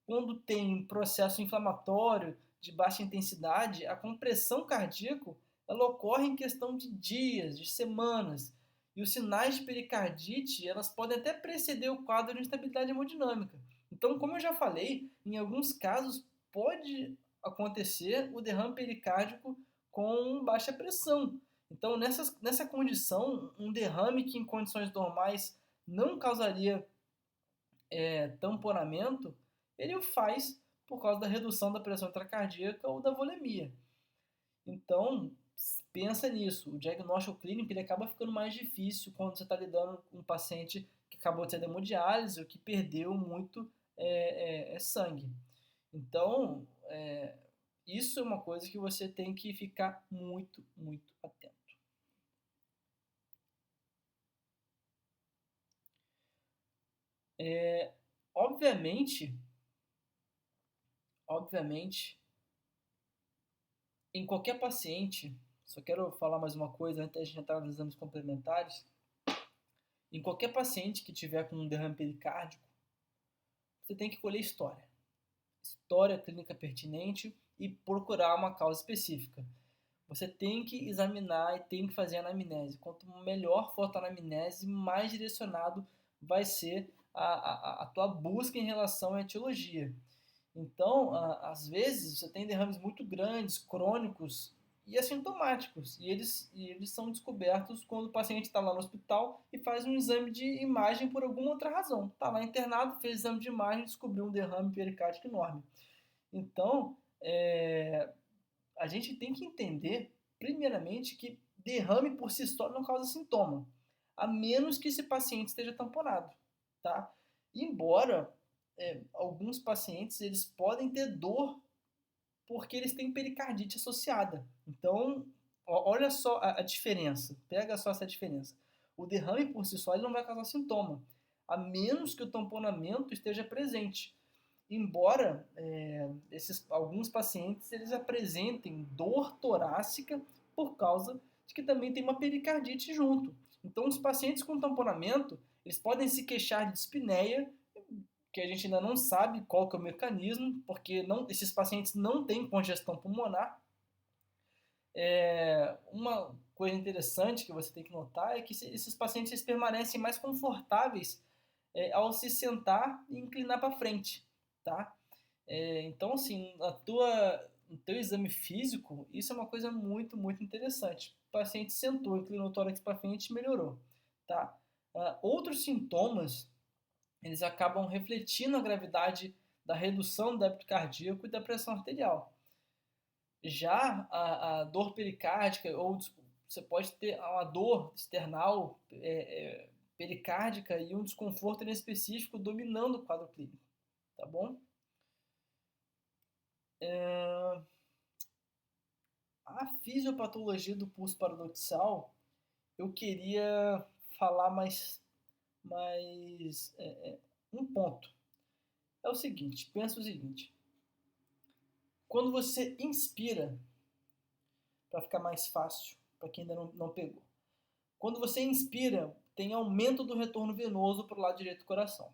[SPEAKER 1] quando tem um processo inflamatório de baixa intensidade, a compressão cardíaca ela ocorre em questão de dias, de semanas. E os sinais de pericardite elas podem até preceder o quadro de instabilidade hemodinâmica. Então, como eu já falei, em alguns casos pode acontecer o derrame pericárdico com baixa pressão. Então, nessa condição, um derrame que em condições normais não causaria tamponamento, ele o faz por causa da redução da pressão intracardíaca ou da volemia. Então, pensa nisso. O diagnóstico clínico ele acaba ficando mais difícil quando você está lidando com um paciente que acabou de ser de hemodiálise ou que perdeu muito sangue. Então, isso é uma coisa que você tem que ficar muito, muito atento. Obviamente, em qualquer paciente, só quero falar mais uma coisa antes de a gente entrar nos exames complementares. Em qualquer paciente que tiver com um derrame pericárdico, você tem que colher história clínica pertinente e procurar uma causa específica. Você tem que examinar e tem que fazer a anamnese. Quanto melhor for a tua anamnese, mais direcionado vai ser a tua busca em relação à etiologia. Então, às vezes, você tem derrames muito grandes, crônicos e assintomáticos. E eles são descobertos quando o paciente está lá no hospital e faz um exame de imagem por alguma outra razão. Está lá internado, fez exame de imagem e descobriu um derrame pericárdico enorme. Então, a gente tem que entender, primeiramente, que derrame por si só não causa sintoma, a menos que esse paciente esteja tamponado, tá? Embora alguns pacientes eles podem ter dor porque eles têm pericardite associada. Então, olha só a diferença, pega só essa diferença. O derrame por si só ele não vai causar sintoma, a menos que o tamponamento esteja presente. Embora alguns pacientes eles apresentem dor torácica por causa de que também tem uma pericardite junto. Então, os pacientes com tamponamento, eles podem se queixar de dispneia, que a gente ainda não sabe qual que é o mecanismo, porque esses pacientes não têm congestão pulmonar. Uma coisa interessante que você tem que notar é que esses pacientes eles permanecem mais confortáveis ao se sentar e inclinar para frente, tá? Então, assim, no teu exame físico, isso é uma coisa muito, muito interessante. O paciente sentou, inclinou o tórax para frente e melhorou, tá? Outros sintomas, eles acabam refletindo a gravidade da redução do débito cardíaco e da pressão arterial. Já a dor pericárdica, ou você pode ter uma dor external pericárdica e um desconforto inespecífico dominando o quadro clínico, tá bom? A fisiopatologia do pulso paradoxal, eu queria falar mais um ponto. É o seguinte, pensa o seguinte. Quando você inspira, para ficar mais fácil, para quem ainda não pegou. Quando você inspira, tem aumento do retorno venoso para o lado direito do coração.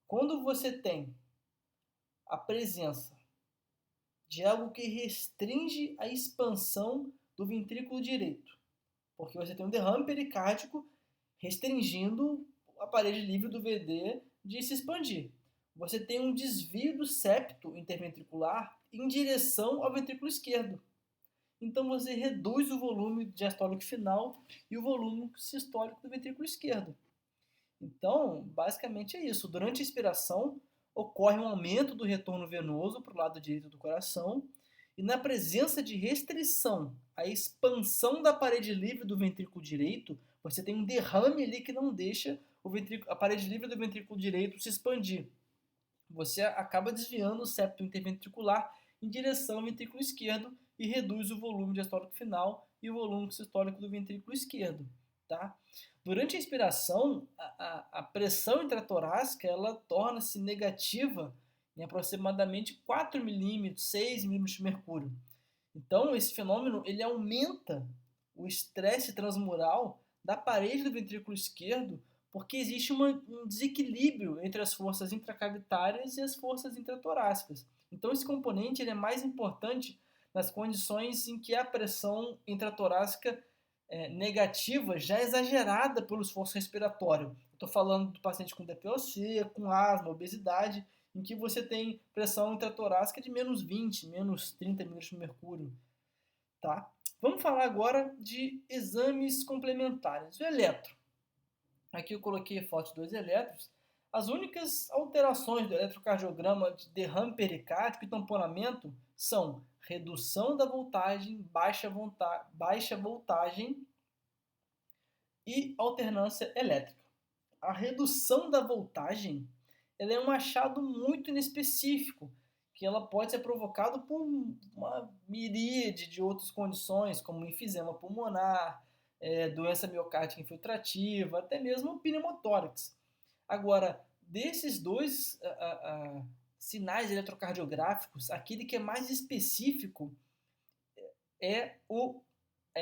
[SPEAKER 1] Quando você tem a presença de algo que restringe a expansão do ventrículo direito, porque você tem um derrame pericárdico restringindo a parede livre do VD de se expandir. Você tem um desvio do septo interventricular em direção ao ventrículo esquerdo. Então você reduz o volume diastólico final e o volume sistólico do ventrículo esquerdo. Então, basicamente é isso. Durante a inspiração, ocorre um aumento do retorno venoso para o lado direito do coração, e na presença de restrição à expansão da parede livre do ventrículo direito, você tem um derrame ali que não deixa a parede livre do ventrículo direito se expandir. Você acaba desviando o septo interventricular em direção ao ventrículo esquerdo e reduz o volume diastólico final e o volume sistólico do ventrículo esquerdo, tá? Durante a inspiração, a pressão intratorácica ela torna-se negativa em aproximadamente 4 milímetros, 6 milímetros de mercúrio. Então, esse fenômeno ele aumenta o estresse transmural da parede do ventrículo esquerdo, porque existe um desequilíbrio entre as forças intracavitárias e as forças intratorácicas. Então, esse componente ele é mais importante nas condições em que a pressão intratorácica negativa já é exagerada pelo esforço respiratório. Estou falando do paciente com DPOC, com asma, obesidade, em que você tem pressão intratorácica de menos 20, menos 30 milímetros de mercúrio. Tá? Vamos falar agora de exames complementares. O eletro. Aqui eu coloquei a foto de 2 eletros. As únicas alterações do eletrocardiograma de derrame pericárdico e tamponamento são redução da voltagem, baixa voltagem e alternância elétrica. A redução da voltagem ela é um achado muito inespecífico, que ela pode ser provocada por uma miríade de outras condições, como enfisema pulmonar, doença miocárdica infiltrativa, até mesmo pneumotórax. Agora, desses dois sinais eletrocardiográficos, aquele que é mais específico é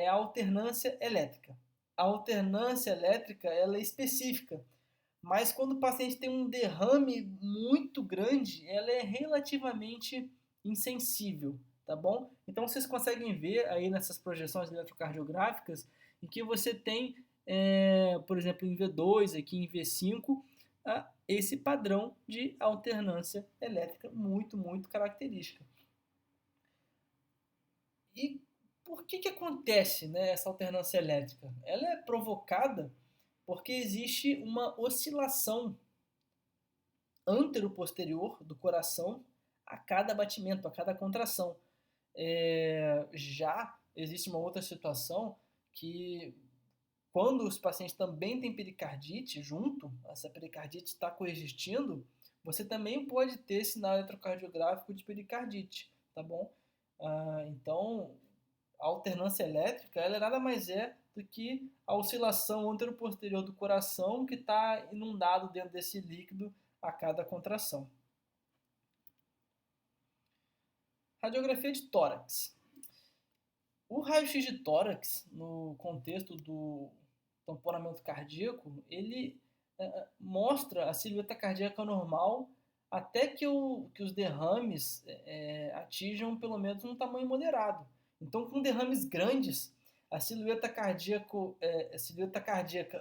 [SPEAKER 1] a alternância elétrica. A alternância elétrica ela é específica, mas quando o paciente tem um derrame muito grande, ela é relativamente insensível, tá bom? Então vocês conseguem ver aí nessas projeções eletrocardiográficas em que você tem, por exemplo, em V2, aqui em V5, esse padrão de alternância elétrica muito, muito característica. E por que acontece, né, essa alternância elétrica? Ela é provocada porque existe uma oscilação antero-posterior do coração a cada batimento, a cada contração. Já existe uma outra situação que, quando os pacientes também têm pericardite junto, essa pericardite está coexistindo, você também pode ter sinal eletrocardiográfico de pericardite, tá bom? Então, a alternância elétrica, ela nada mais é do que a oscilação anteroposterior do coração que está inundado dentro desse líquido a cada contração. Radiografia de tórax. O raio-x de tórax, no contexto do tamponamento cardíaco, ele mostra a silhueta cardíaca normal até que os derrames atinjam pelo menos um tamanho moderado. Então, com derrames grandes, a silhueta cardíaca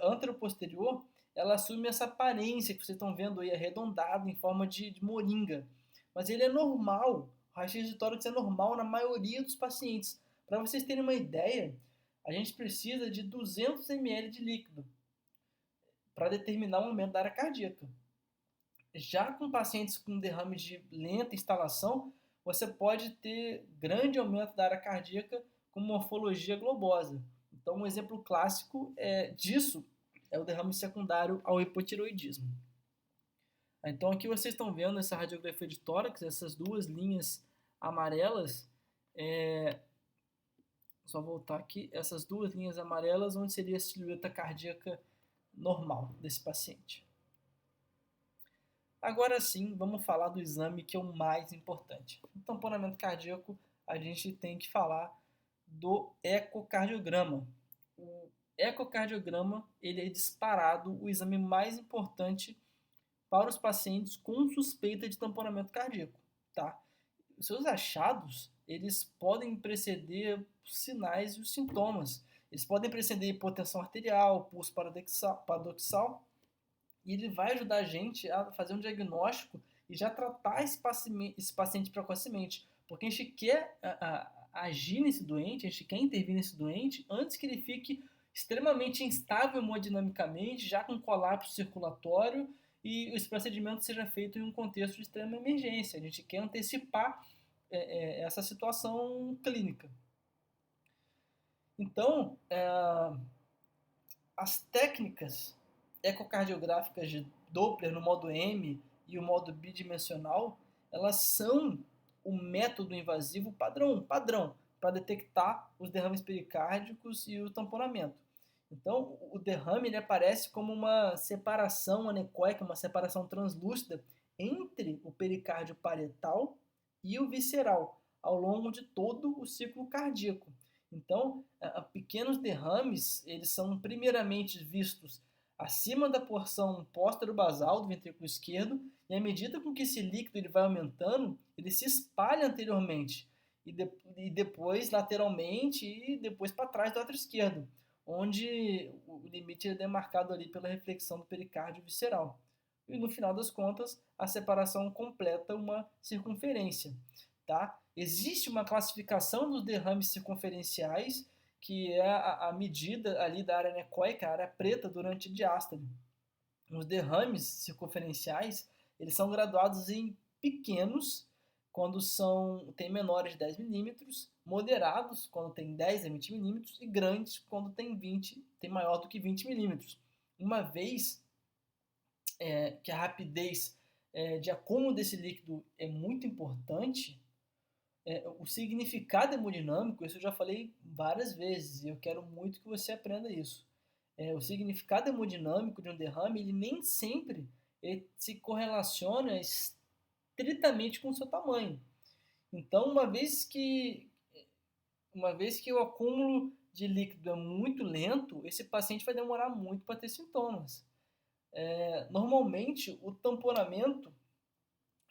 [SPEAKER 1] anteroposterior, ela assume essa aparência que vocês estão vendo aí, arredondada, em forma de moringa. Mas ele é normal, o raio-x de tórax é normal na maioria dos pacientes. Para vocês terem uma ideia, a gente precisa de 200 ml de líquido para determinar o aumento da área cardíaca. Já com pacientes com derrame de lenta instalação, você pode ter grande aumento da área cardíaca com morfologia globosa. Então, um exemplo clássico disso é o derrame secundário ao hipotireoidismo. Então, aqui vocês estão vendo essa radiografia de tórax, essas duas linhas amarelas, só voltar aqui, essas duas linhas amarelas, onde seria a silhueta cardíaca normal desse paciente. Agora sim, vamos falar do exame que é o mais importante. No tamponamento cardíaco, a gente tem que falar do ecocardiograma. O ecocardiograma, ele é disparado o exame mais importante para os pacientes com suspeita de tamponamento cardíaco, tá? Os seus achados, eles podem preceder os sinais e os sintomas. Eles podem preceder hipotensão arterial, pulso paradoxal, e ele vai ajudar a gente a fazer um diagnóstico e já tratar esse paciente precocemente. Porque a gente quer agir nesse doente, a gente quer intervir nesse doente antes que ele fique extremamente instável hemodinamicamente, já com colapso circulatório, e esse procedimento seja feito em um contexto de extrema emergência. A gente quer antecipar essa situação clínica. Então, as técnicas ecocardiográficas de Doppler no modo M e o modo bidimensional, elas são o método invasivo padrão para detectar os derrames pericárdicos e o tamponamento. Então, o derrame ele aparece como uma separação anecoica, uma separação translúcida entre o pericárdio parietal e o visceral, ao longo de todo o ciclo cardíaco. Então, pequenos derrames, eles são primeiramente vistos acima da porção póstero-basal do ventrículo esquerdo, e à medida com que esse líquido ele vai aumentando, ele se espalha anteriormente, e depois lateralmente, e depois para trás do átrio esquerdo, onde o limite é demarcado ali pela reflexão do pericárdio visceral. E no final das contas, a separação completa uma circunferência. Tá? Existe uma classificação dos derrames circunferenciais, que é a medida ali da área anecoica, a área preta durante a diástole. Os derrames circunferenciais, eles são graduados em pequenos, quando tem menores de 10 milímetros, moderados, quando tem 10 a 20 milímetros, e grandes, quando tem maior do que 20 milímetros. Uma vez que a rapidez de acúmulo desse líquido é muito importante, o significado hemodinâmico, isso eu já falei várias vezes, e eu quero muito que você aprenda isso. O significado hemodinâmico de um derrame, ele nem sempre se correlaciona estritamente com o seu tamanho. Então, uma vez que o acúmulo de líquido é muito lento, esse paciente vai demorar muito para ter sintomas. Normalmente, o tamponamento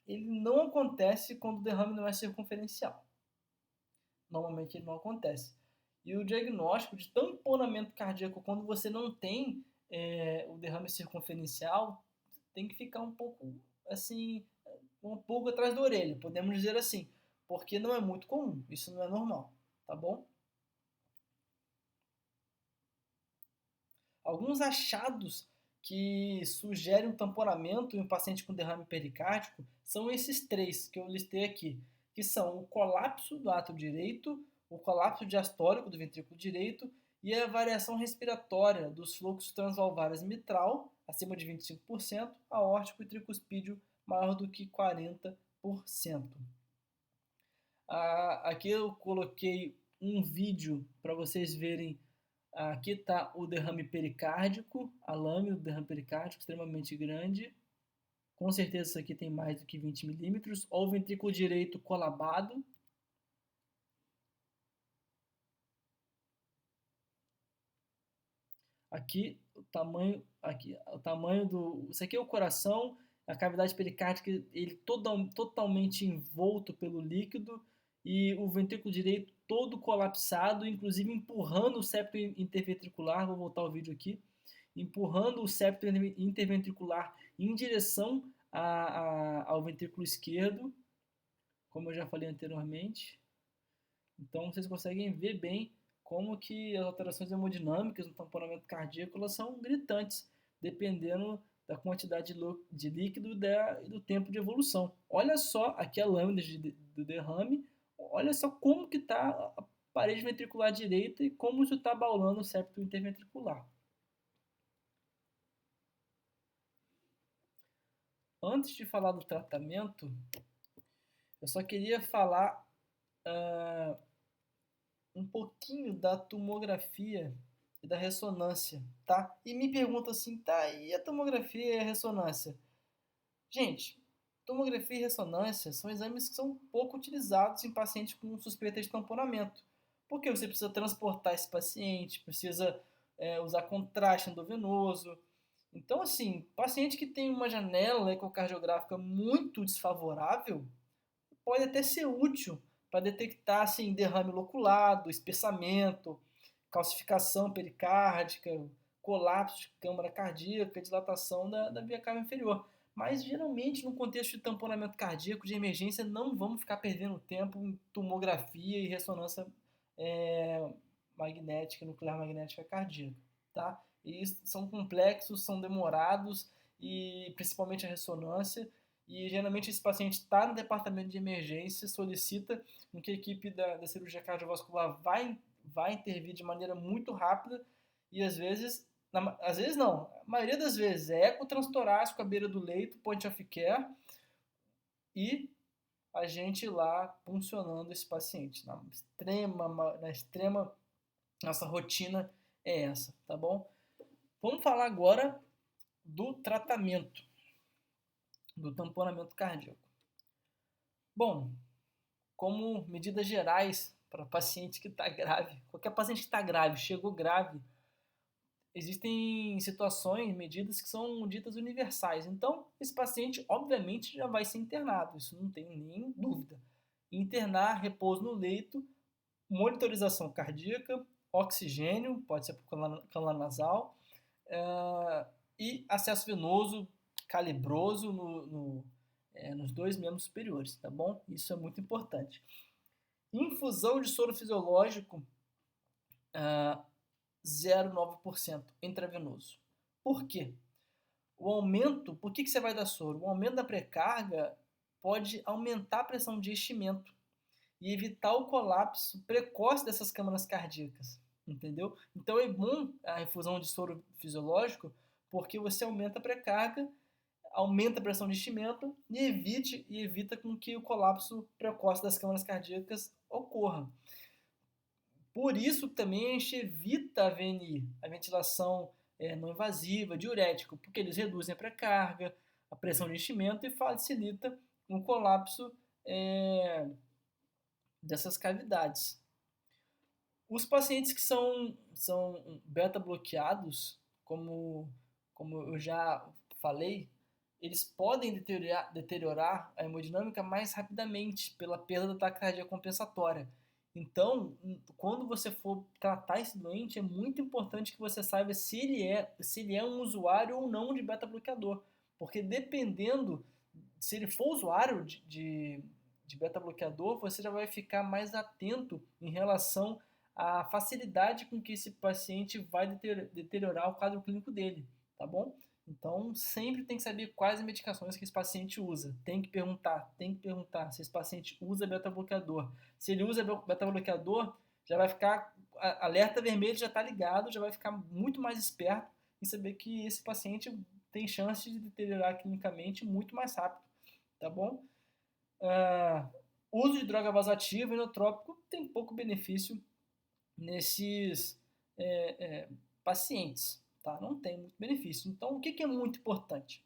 [SPEAKER 1] ele não acontece quando o derrame não é circunferencial. Normalmente ele não acontece. E o diagnóstico de tamponamento cardíaco, quando você não tem o derrame circunferencial, tem que ficar um pouco assim, um pouco atrás da orelha, podemos dizer assim, porque não é muito comum, isso não é normal, tá bom? Alguns achados que sugerem um tamponamento em um paciente com derrame pericárdico são esses três que eu listei aqui. que são o colapso do átrio direito, o colapso diastólico do ventrículo direito e a variação respiratória dos fluxos transvalvares mitral, acima de 25%, aórtico e tricuspídeo maior do que 40%. Aqui eu coloquei um vídeo para vocês verem. Aqui está o derrame pericárdico, a lâmina do derrame pericárdico extremamente grande. Com certeza isso aqui tem mais do que 20 milímetros. Ou o ventrículo direito colabado. Aqui o tamanho do... Isso aqui é o coração, a cavidade pericárdica, ele totalmente envolto pelo líquido e o ventrículo direito todo colapsado, inclusive empurrando o septo interventricular, vou voltar o vídeo aqui, empurrando o septo interventricular em direção ao ventrículo esquerdo, como eu já falei anteriormente. Então vocês conseguem ver bem como que as alterações hemodinâmicas no tamponamento cardíaco elas são gritantes, dependendo da quantidade de líquido e do tempo de evolução. Olha só aqui a lâmina do derrame, olha só como que está a parede ventricular direita e como isso está abaulando o septo interventricular. Antes de falar do tratamento, eu só queria falar um pouquinho da tomografia e da ressonância, tá? E me pergunta assim, tá, e a tomografia e a ressonância? Gente, tomografia e ressonância são exames que são pouco utilizados em pacientes com suspeita de tamponamento, porque você precisa transportar esse paciente, precisa usar contraste endovenoso. Então, assim, paciente que tem uma janela ecocardiográfica muito desfavorável, pode até ser útil para detectar assim, derrame loculado, espessamento, calcificação pericárdica, colapso de câmara cardíaca, dilatação da via cava inferior. Mas, geralmente, no contexto de tamponamento cardíaco de emergência, não vamos ficar perdendo tempo em tomografia e ressonância magnética, nuclear magnética cardíaca. Tá? E são complexos, são demorados, e principalmente a ressonância, e geralmente esse paciente está no departamento de emergência, solicita que a equipe da cirurgia cardiovascular vai intervir de maneira muito rápida e às vezes não, a maioria das vezes é eco transtorácico à beira do leito, point of care e a gente lá funcionando esse paciente. Na extrema, nossa rotina é essa, tá bom? Vamos falar agora do tratamento do tamponamento cardíaco. Bom, como medidas gerais para paciente que está grave, qualquer paciente que está grave, chegou grave, existem situações, medidas que são ditas universais. Então, esse paciente, obviamente, já vai ser internado, isso não tem nem dúvida. Internar, repouso no leito, monitorização cardíaca, oxigênio, pode ser por canal nasal, e acesso venoso calibroso nos dois membros superiores, tá bom? Isso é muito importante. Infusão de soro fisiológico 0,9% intravenoso. Por quê? Por que você vai dar soro? O aumento da pré-carga pode aumentar a pressão de enchimento e evitar o colapso precoce dessas câmaras cardíacas, entendeu? Então é bom a infusão de soro fisiológico porque você aumenta a pré-carga, aumenta a pressão de enchimento e evita com que o colapso precoce das câmaras cardíacas ocorra. Por isso também a gente evita a VNI, a ventilação não invasiva, diurético, porque eles reduzem a pré-carga, a pressão de enchimento e facilita o colapso dessas cavidades. Os pacientes que são beta-bloqueados, como eu já falei, eles podem deteriorar a hemodinâmica mais rapidamente pela perda da taquicardia compensatória. Então, quando você for tratar esse doente, é muito importante que você saiba se ele é um usuário ou não de beta-bloqueador. Porque dependendo, se ele for usuário de beta-bloqueador, você já vai ficar mais atento em relação à facilidade com que esse paciente vai deteriorar o quadro clínico dele, tá bom? Então, sempre tem que saber quais medicações que esse paciente usa. Tem que perguntar se esse paciente usa beta-bloqueador. Se ele usa beta-bloqueador, já vai ficar, alerta vermelho já está ligado, já vai ficar muito mais esperto e saber que esse paciente tem chance de deteriorar clinicamente muito mais rápido, tá bom? Uso de droga vasoativa e inotrópico tem pouco benefício nesses pacientes, tá? Não tem muito benefício. Então, o que é muito importante?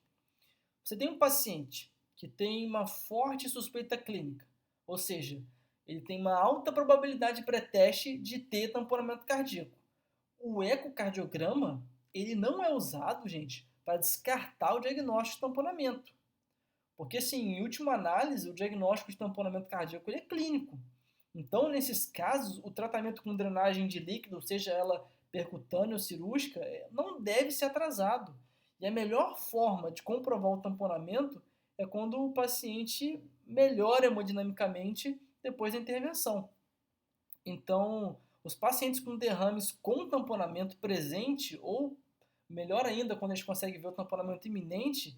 [SPEAKER 1] Você tem um paciente que tem uma forte suspeita clínica, ou seja, ele tem uma alta probabilidade pré-teste de ter tamponamento cardíaco. O ecocardiograma, ele não é usado, gente, para descartar o diagnóstico de tamponamento. Porque, assim, em última análise, o diagnóstico de tamponamento cardíaco ele é clínico. Então, nesses casos, o tratamento com drenagem de líquido, seja ela percutânea ou cirúrgica, não deve ser atrasado. E a melhor forma de comprovar o tamponamento é quando o paciente melhora hemodinamicamente depois da intervenção. Então, os pacientes com derrames com tamponamento presente, ou melhor ainda, quando a gente consegue ver o tamponamento iminente,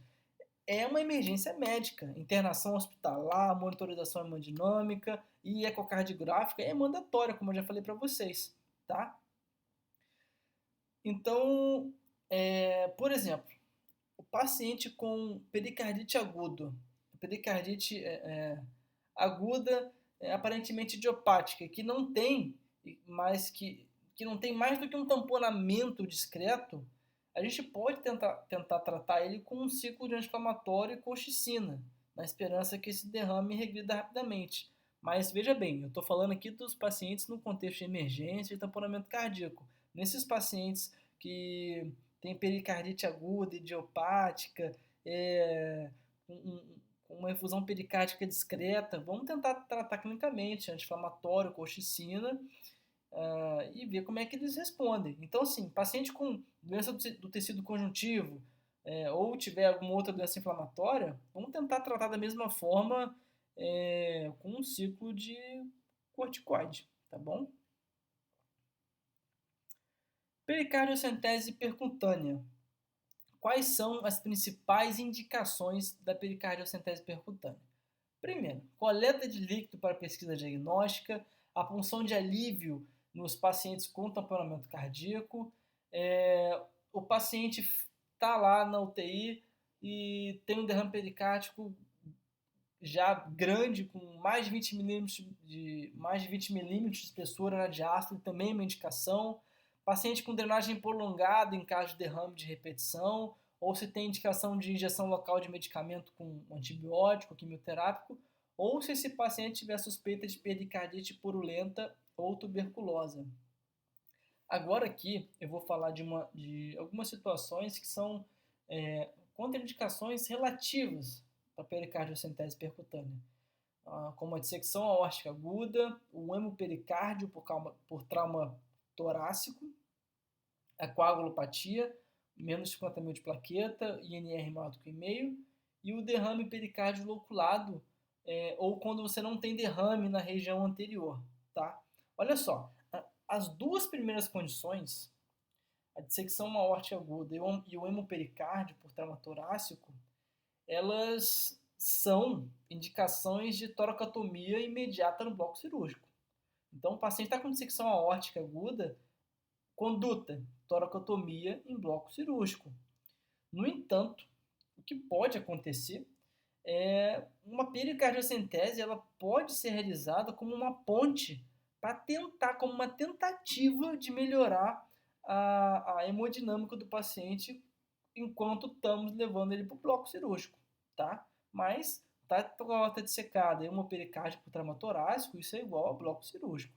[SPEAKER 1] é uma emergência médica. Internação hospitalar, monitorização hemodinâmica e ecocardiográfica é mandatória, como eu já falei para vocês, tá? Então, por exemplo, o paciente com pericardite aguda, pericardite aguda, aparentemente idiopática, que não tem mais que não tem mais do que um tamponamento discreto, a gente pode tentar tratar ele com um ciclo de anti-inflamatório e colchicina, na esperança que esse derrame regrida rapidamente. Mas veja bem, eu estou falando aqui dos pacientes no contexto de emergência e tamponamento cardíaco. Nesses pacientes que têm pericardite aguda, idiopática, uma infusão pericárdica discreta, vamos tentar tratar clinicamente, anti-inflamatório, colchicina, e ver como é que eles respondem. Então, assim, paciente com doença do tecido conjuntivo ou tiver alguma outra doença inflamatória, vamos tentar tratar da mesma forma com um ciclo de corticoide, tá bom? Pericardiocentese percutânea. Quais são as principais indicações da pericardiocentese percutânea? Primeiro, coleta de líquido para pesquisa diagnóstica, a punção de alívio nos pacientes com tamponamento cardíaco, o paciente está lá na UTI e tem um derrame pericárdico já grande, com mais de 20 milímetros de espessura na diástole, também é uma indicação. Paciente com drenagem prolongada em caso de derrame de repetição, ou se tem indicação de injeção local de medicamento com antibiótico, quimioterápico, ou se esse paciente tiver suspeita de pericardite purulenta ou tuberculose. Agora aqui eu vou falar de algumas situações que são contraindicações relativas para pericardiocentese percutânea, como a dissecção aórtica aguda, o hemopericárdio por trauma torácico, a coagulopatia, menos de 50 mil de plaqueta, INR maior do que 1,5, e o derrame pericárdio loculado, ou quando você não tem derrame na região anterior, tá? Olha só, as duas primeiras condições, a dissecção aórtica aguda e o hemopericárdio por trauma torácico, elas são indicações de toracotomia imediata no bloco cirúrgico. Então, o paciente está com dissecção aórtica aguda, conduta, toracotomia em bloco cirúrgico. No entanto, o que pode acontecer é uma pericardiocentese, ela pode ser realizada como uma ponte para tentar, como uma tentativa de melhorar a hemodinâmica do paciente enquanto estamos levando ele para o bloco cirúrgico, tá? Mas tá com a aorta dissecada e uma pericárdia por trauma torácico, isso é igual ao bloco cirúrgico.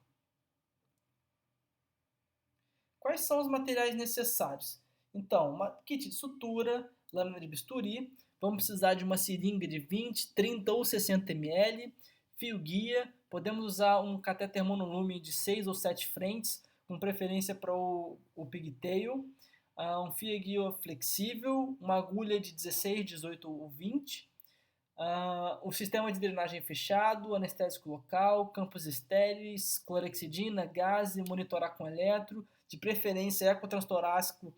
[SPEAKER 1] Quais são os materiais necessários? Então, uma kit de sutura, lâmina de bisturi, vamos precisar de uma seringa de 20, 30 ou 60 ml, fio guia, podemos usar um catéter monolume de 6 ou 7 frentes, com preferência para o pigtail, um fio guia flexível, uma agulha de 16, 18 ou 20, o sistema de drenagem fechado, anestésico local, campos estéreis, clorexidina, gás, monitorar com eletro, de preferência ecotranstorácico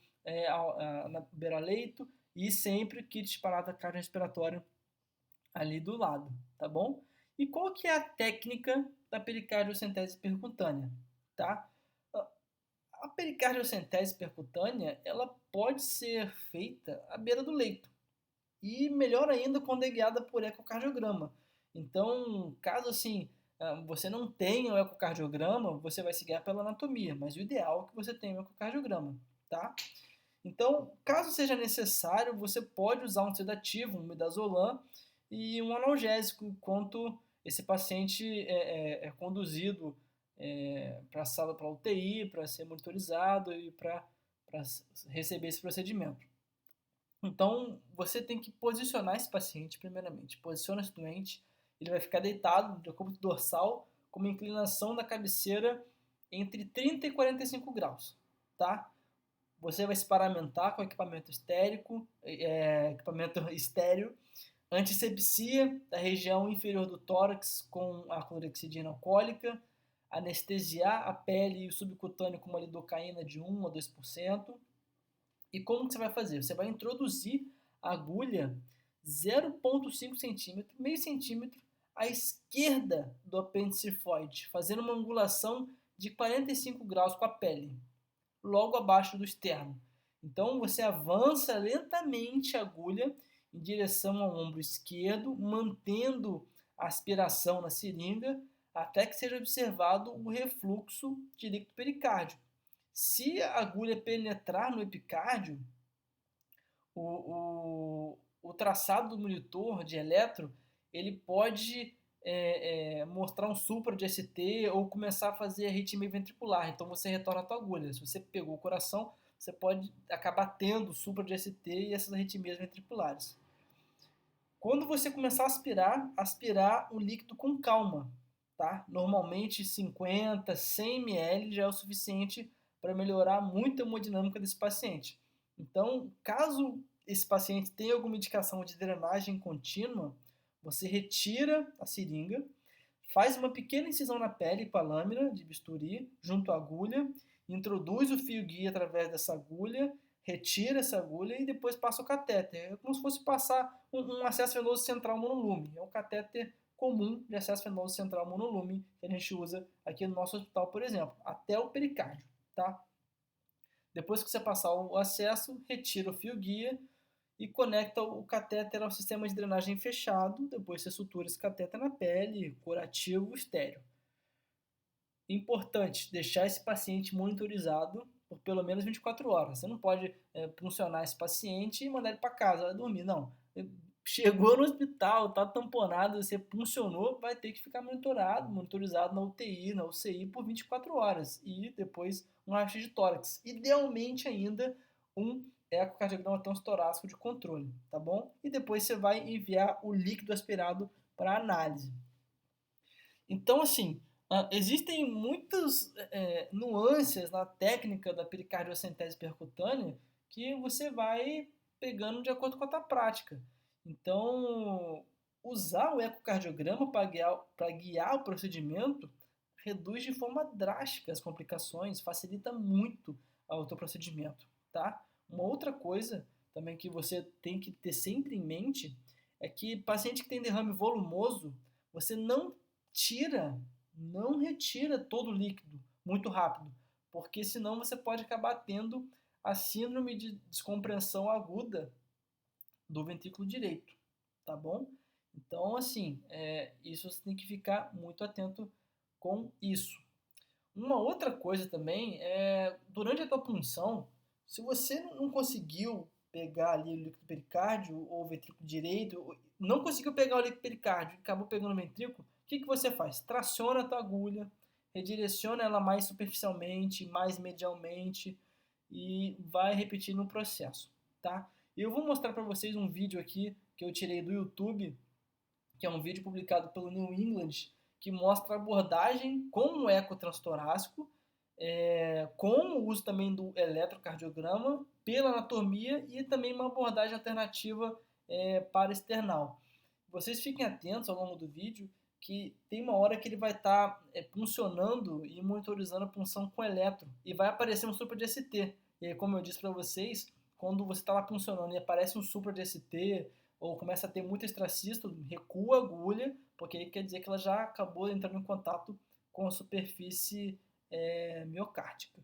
[SPEAKER 1] na beira-leito e sempre kit de parada cardiorrespiratória ali do lado, tá bom? E qual que é a técnica da pericardiocentese percutânea, tá? A pericardiocentese percutânea, ela pode ser feita à beira do leito. E melhor ainda quando é guiada por ecocardiograma. Então, caso assim, você não tenha o ecocardiograma, você vai se guiar pela anatomia, mas o ideal é que você tenha o ecocardiograma, tá? Então, caso seja necessário, você pode usar um sedativo, um midazolam e um analgésico, enquanto esse paciente é conduzido para a sala, para a UTI, para ser monitorizado e para receber esse procedimento. Então, você tem que posicionar esse paciente, primeiramente. Posiciona esse doente, ele vai ficar deitado, de decúbito dorsal, com uma inclinação da cabeceira entre 30 e 45 graus, tá? Você vai se paramentar com equipamento estéreo, antisepsia da região inferior do tórax com a clorexidina alcoólica, anestesiar a pele e o subcutâneo com uma lidocaína de 1 a 2%. E como que você vai fazer? Você vai introduzir a agulha 0,5 centímetro, meio centímetro, à esquerda do apêndice cifoide, fazendo uma angulação de 45 graus com a pele, logo abaixo do externo. Então você avança lentamente a agulha em direção ao ombro esquerdo, mantendo a aspiração na seringa, até que seja observado o refluxo de líquido pericárdio. Se a agulha penetrar no epicárdio, o traçado do monitor de eletro, ele pode mostrar um supra de ST ou começar a fazer arritmia ventricular. Então você retorna a tua agulha. Se você pegou o coração, você pode acabar tendo supra de ST e essas arritmias ventriculares. Quando você começar a aspirar o líquido com calma, tá? Normalmente 50, 100 ml já é o suficiente para melhorar muito a hemodinâmica desse paciente. Então, caso esse paciente tenha alguma indicação de drenagem contínua, você retira a seringa, faz uma pequena incisão na pele com a lâmina de bisturi, junto à agulha, introduz o fio guia através dessa agulha, retira essa agulha e depois passa o catéter. É como se fosse passar um acesso venoso central monolume. É um catéter comum de acesso venoso central monolume que a gente usa aqui no nosso hospital, por exemplo, até o pericárdio, tá? Depois que você passar o acesso, retira o fio guia e conecta o catéter ao sistema de drenagem fechado. Depois você sutura esse catéter na pele, curativo, estéreo. Importante deixar esse paciente monitorizado por pelo menos 24 horas. Você não pode puncionar esse paciente e mandar ele para casa, vai dormir. Não. Chegou no hospital, está tamponado, você puncionou, vai ter que ficar monitorizado na UTI, na UCI por 24 horas. E depois um raio-x de tórax. Idealmente ainda um ecocardiograma transtorácico de controle, tá bom? E depois você vai enviar o líquido aspirado para análise. Então, assim, existem muitas nuances na técnica da pericardiocentese percutânea que você vai pegando de acordo com a tua prática. Então, usar o ecocardiograma para guiar o procedimento reduz de forma drástica as complicações, facilita muito o teu procedimento, tá? Uma outra coisa também que você tem que ter sempre em mente é que paciente que tem derrame volumoso, você não retira todo o líquido muito rápido, porque senão você pode acabar tendo a síndrome de descompressão aguda do ventrículo direito, tá bom? Então, assim, isso você tem que ficar muito atento com isso. Uma outra coisa também é, durante a tua punção, se você não conseguiu pegar ali o líquido pericárdio ou o ventrículo direito, não conseguiu pegar o líquido pericárdio e acabou pegando o ventrículo, o que você faz? Traciona a tua agulha, redireciona ela mais superficialmente, mais medialmente e vai repetindo o processo, tá? E eu vou mostrar para vocês um vídeo aqui que eu tirei do YouTube, que é um vídeo publicado pelo New England, que mostra a abordagem com o eco transtorácico, com o uso também do eletrocardiograma, pela anatomia e também uma abordagem alternativa para external. Vocês fiquem atentos ao longo do vídeo que tem uma hora que ele vai estar puncionando e monitorizando a punção com eletro e vai aparecer um supra de ST. E aí, como eu disse para vocês, quando você está lá funcionando e aparece um supra de ST, ou começa a ter muito extracisto, recua a agulha, porque aí quer dizer que ela já acabou entrando em contato com a superfície miocárdica.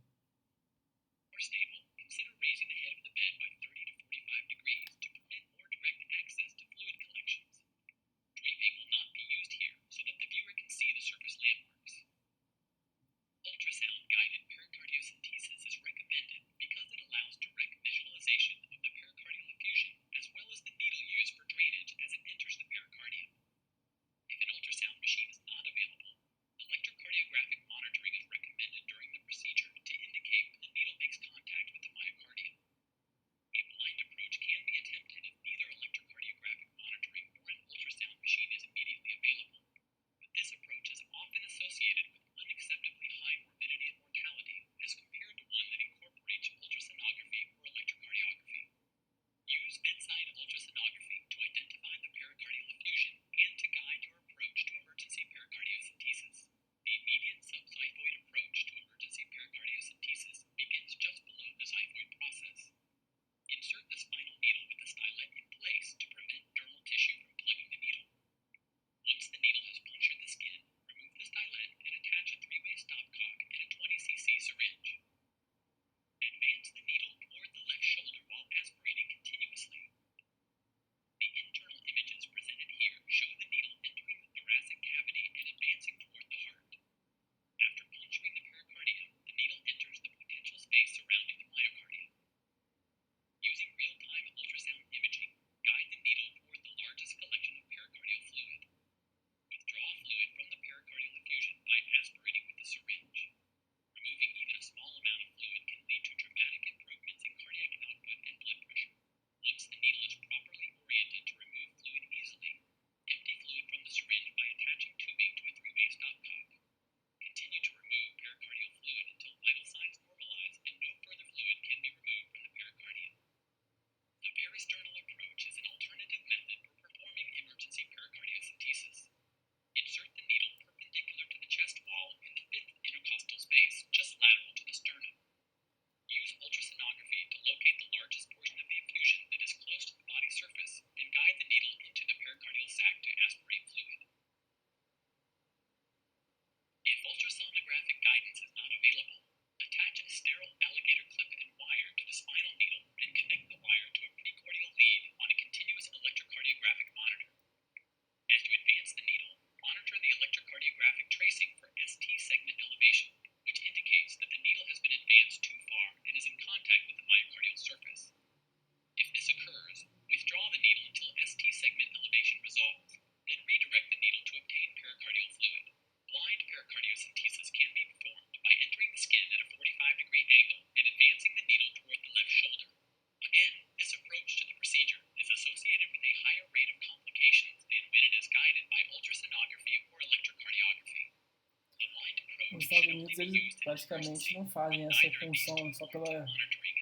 [SPEAKER 1] Nos Estados Unidos eles praticamente não fazem essa função só pela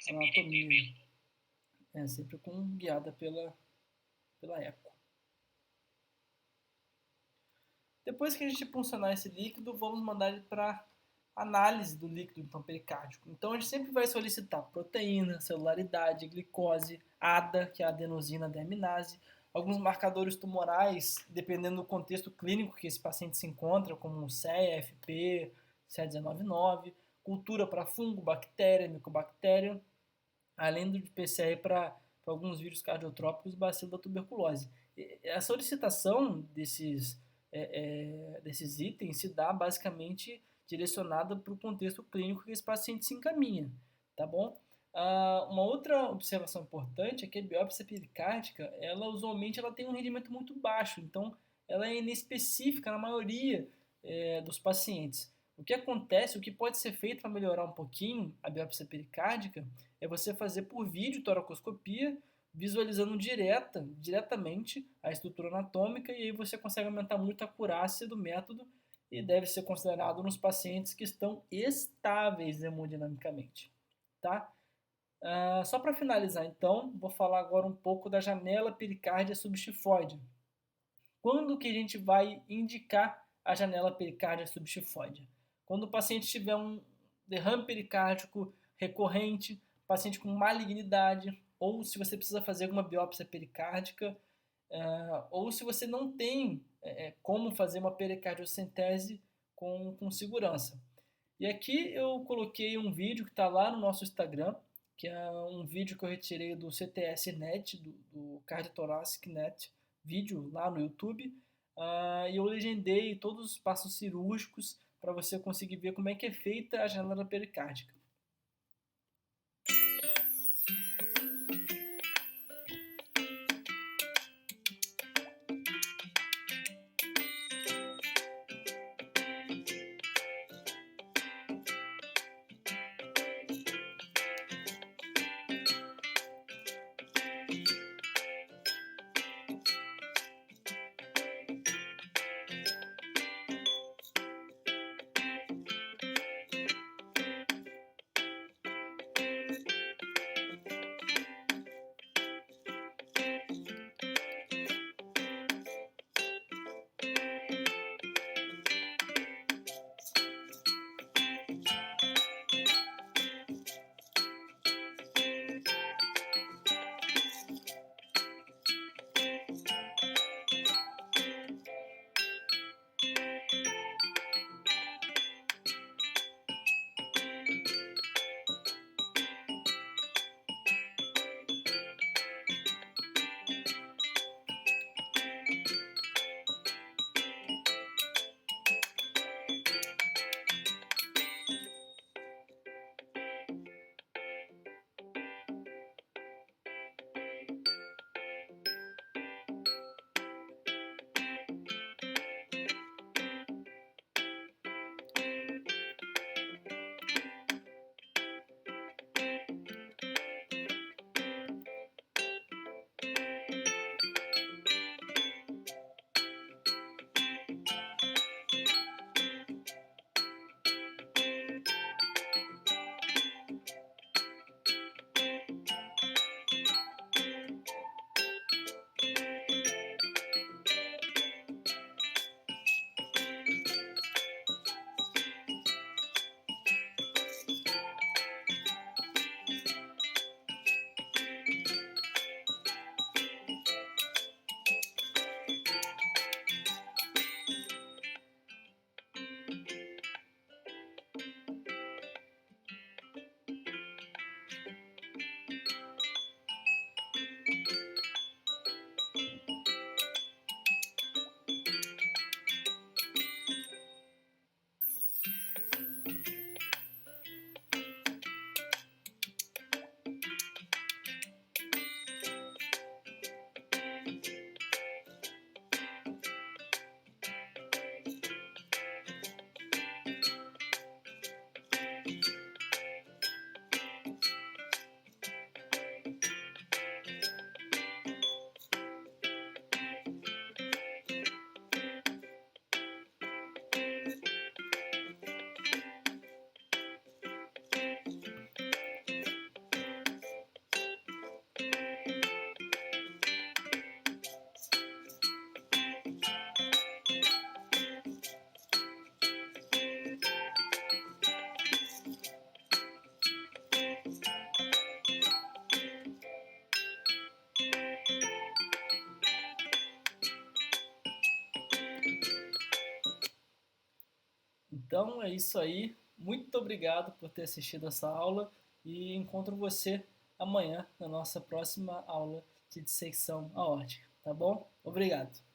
[SPEAKER 1] anatomia, é sempre guiada pela eco. Depois que a gente puncionar esse líquido, vamos mandar ele para análise do líquido então, pericárdico. Então a gente sempre vai solicitar proteína, celularidade, glicose, ADA, que é a adenosina deaminase, alguns marcadores tumorais, dependendo do contexto clínico que esse paciente se encontra, como o CEA, FP, CA199, cultura para fungo, bactéria, micobactéria, além do PCR para alguns vírus cardiotrópicos e bacilo da tuberculose. A solicitação desses itens se dá basicamente direcionada para o contexto clínico que esse paciente se encaminha, tá bom? Uma outra observação importante é que a biópsia pericárdica, ela usualmente tem um rendimento muito baixo, então ela é inespecífica na maioria dos pacientes. O que acontece, o que pode ser feito para melhorar um pouquinho a biópsia pericárdica é você fazer por vídeo toracoscopia, visualizando diretamente a estrutura anatômica, e aí você consegue aumentar muito a acurácia do método e deve ser considerado nos pacientes que estão estáveis hemodinamicamente, tá? Só para finalizar, então, vou falar agora um pouco da janela pericárdia subxifoide. Quando que a gente vai indicar a janela pericárdia subxifoide? Quando o paciente tiver um derrame pericárdico recorrente, paciente com malignidade, ou se você precisa fazer alguma biópsia pericárdica, ou se você não tem como fazer uma pericardiocentese com segurança. E aqui eu coloquei um vídeo que está lá no nosso Instagram, que é um vídeo que eu retirei do CTS Net, do Cardiothoracic Net, vídeo lá no YouTube, e eu legendei todos os passos cirúrgicos para você conseguir ver como é que é feita a janela pericárdica. Então é isso aí. Muito obrigado por ter assistido essa aula e encontro você amanhã na nossa próxima aula de dissecção aórtica, tá bom? Obrigado.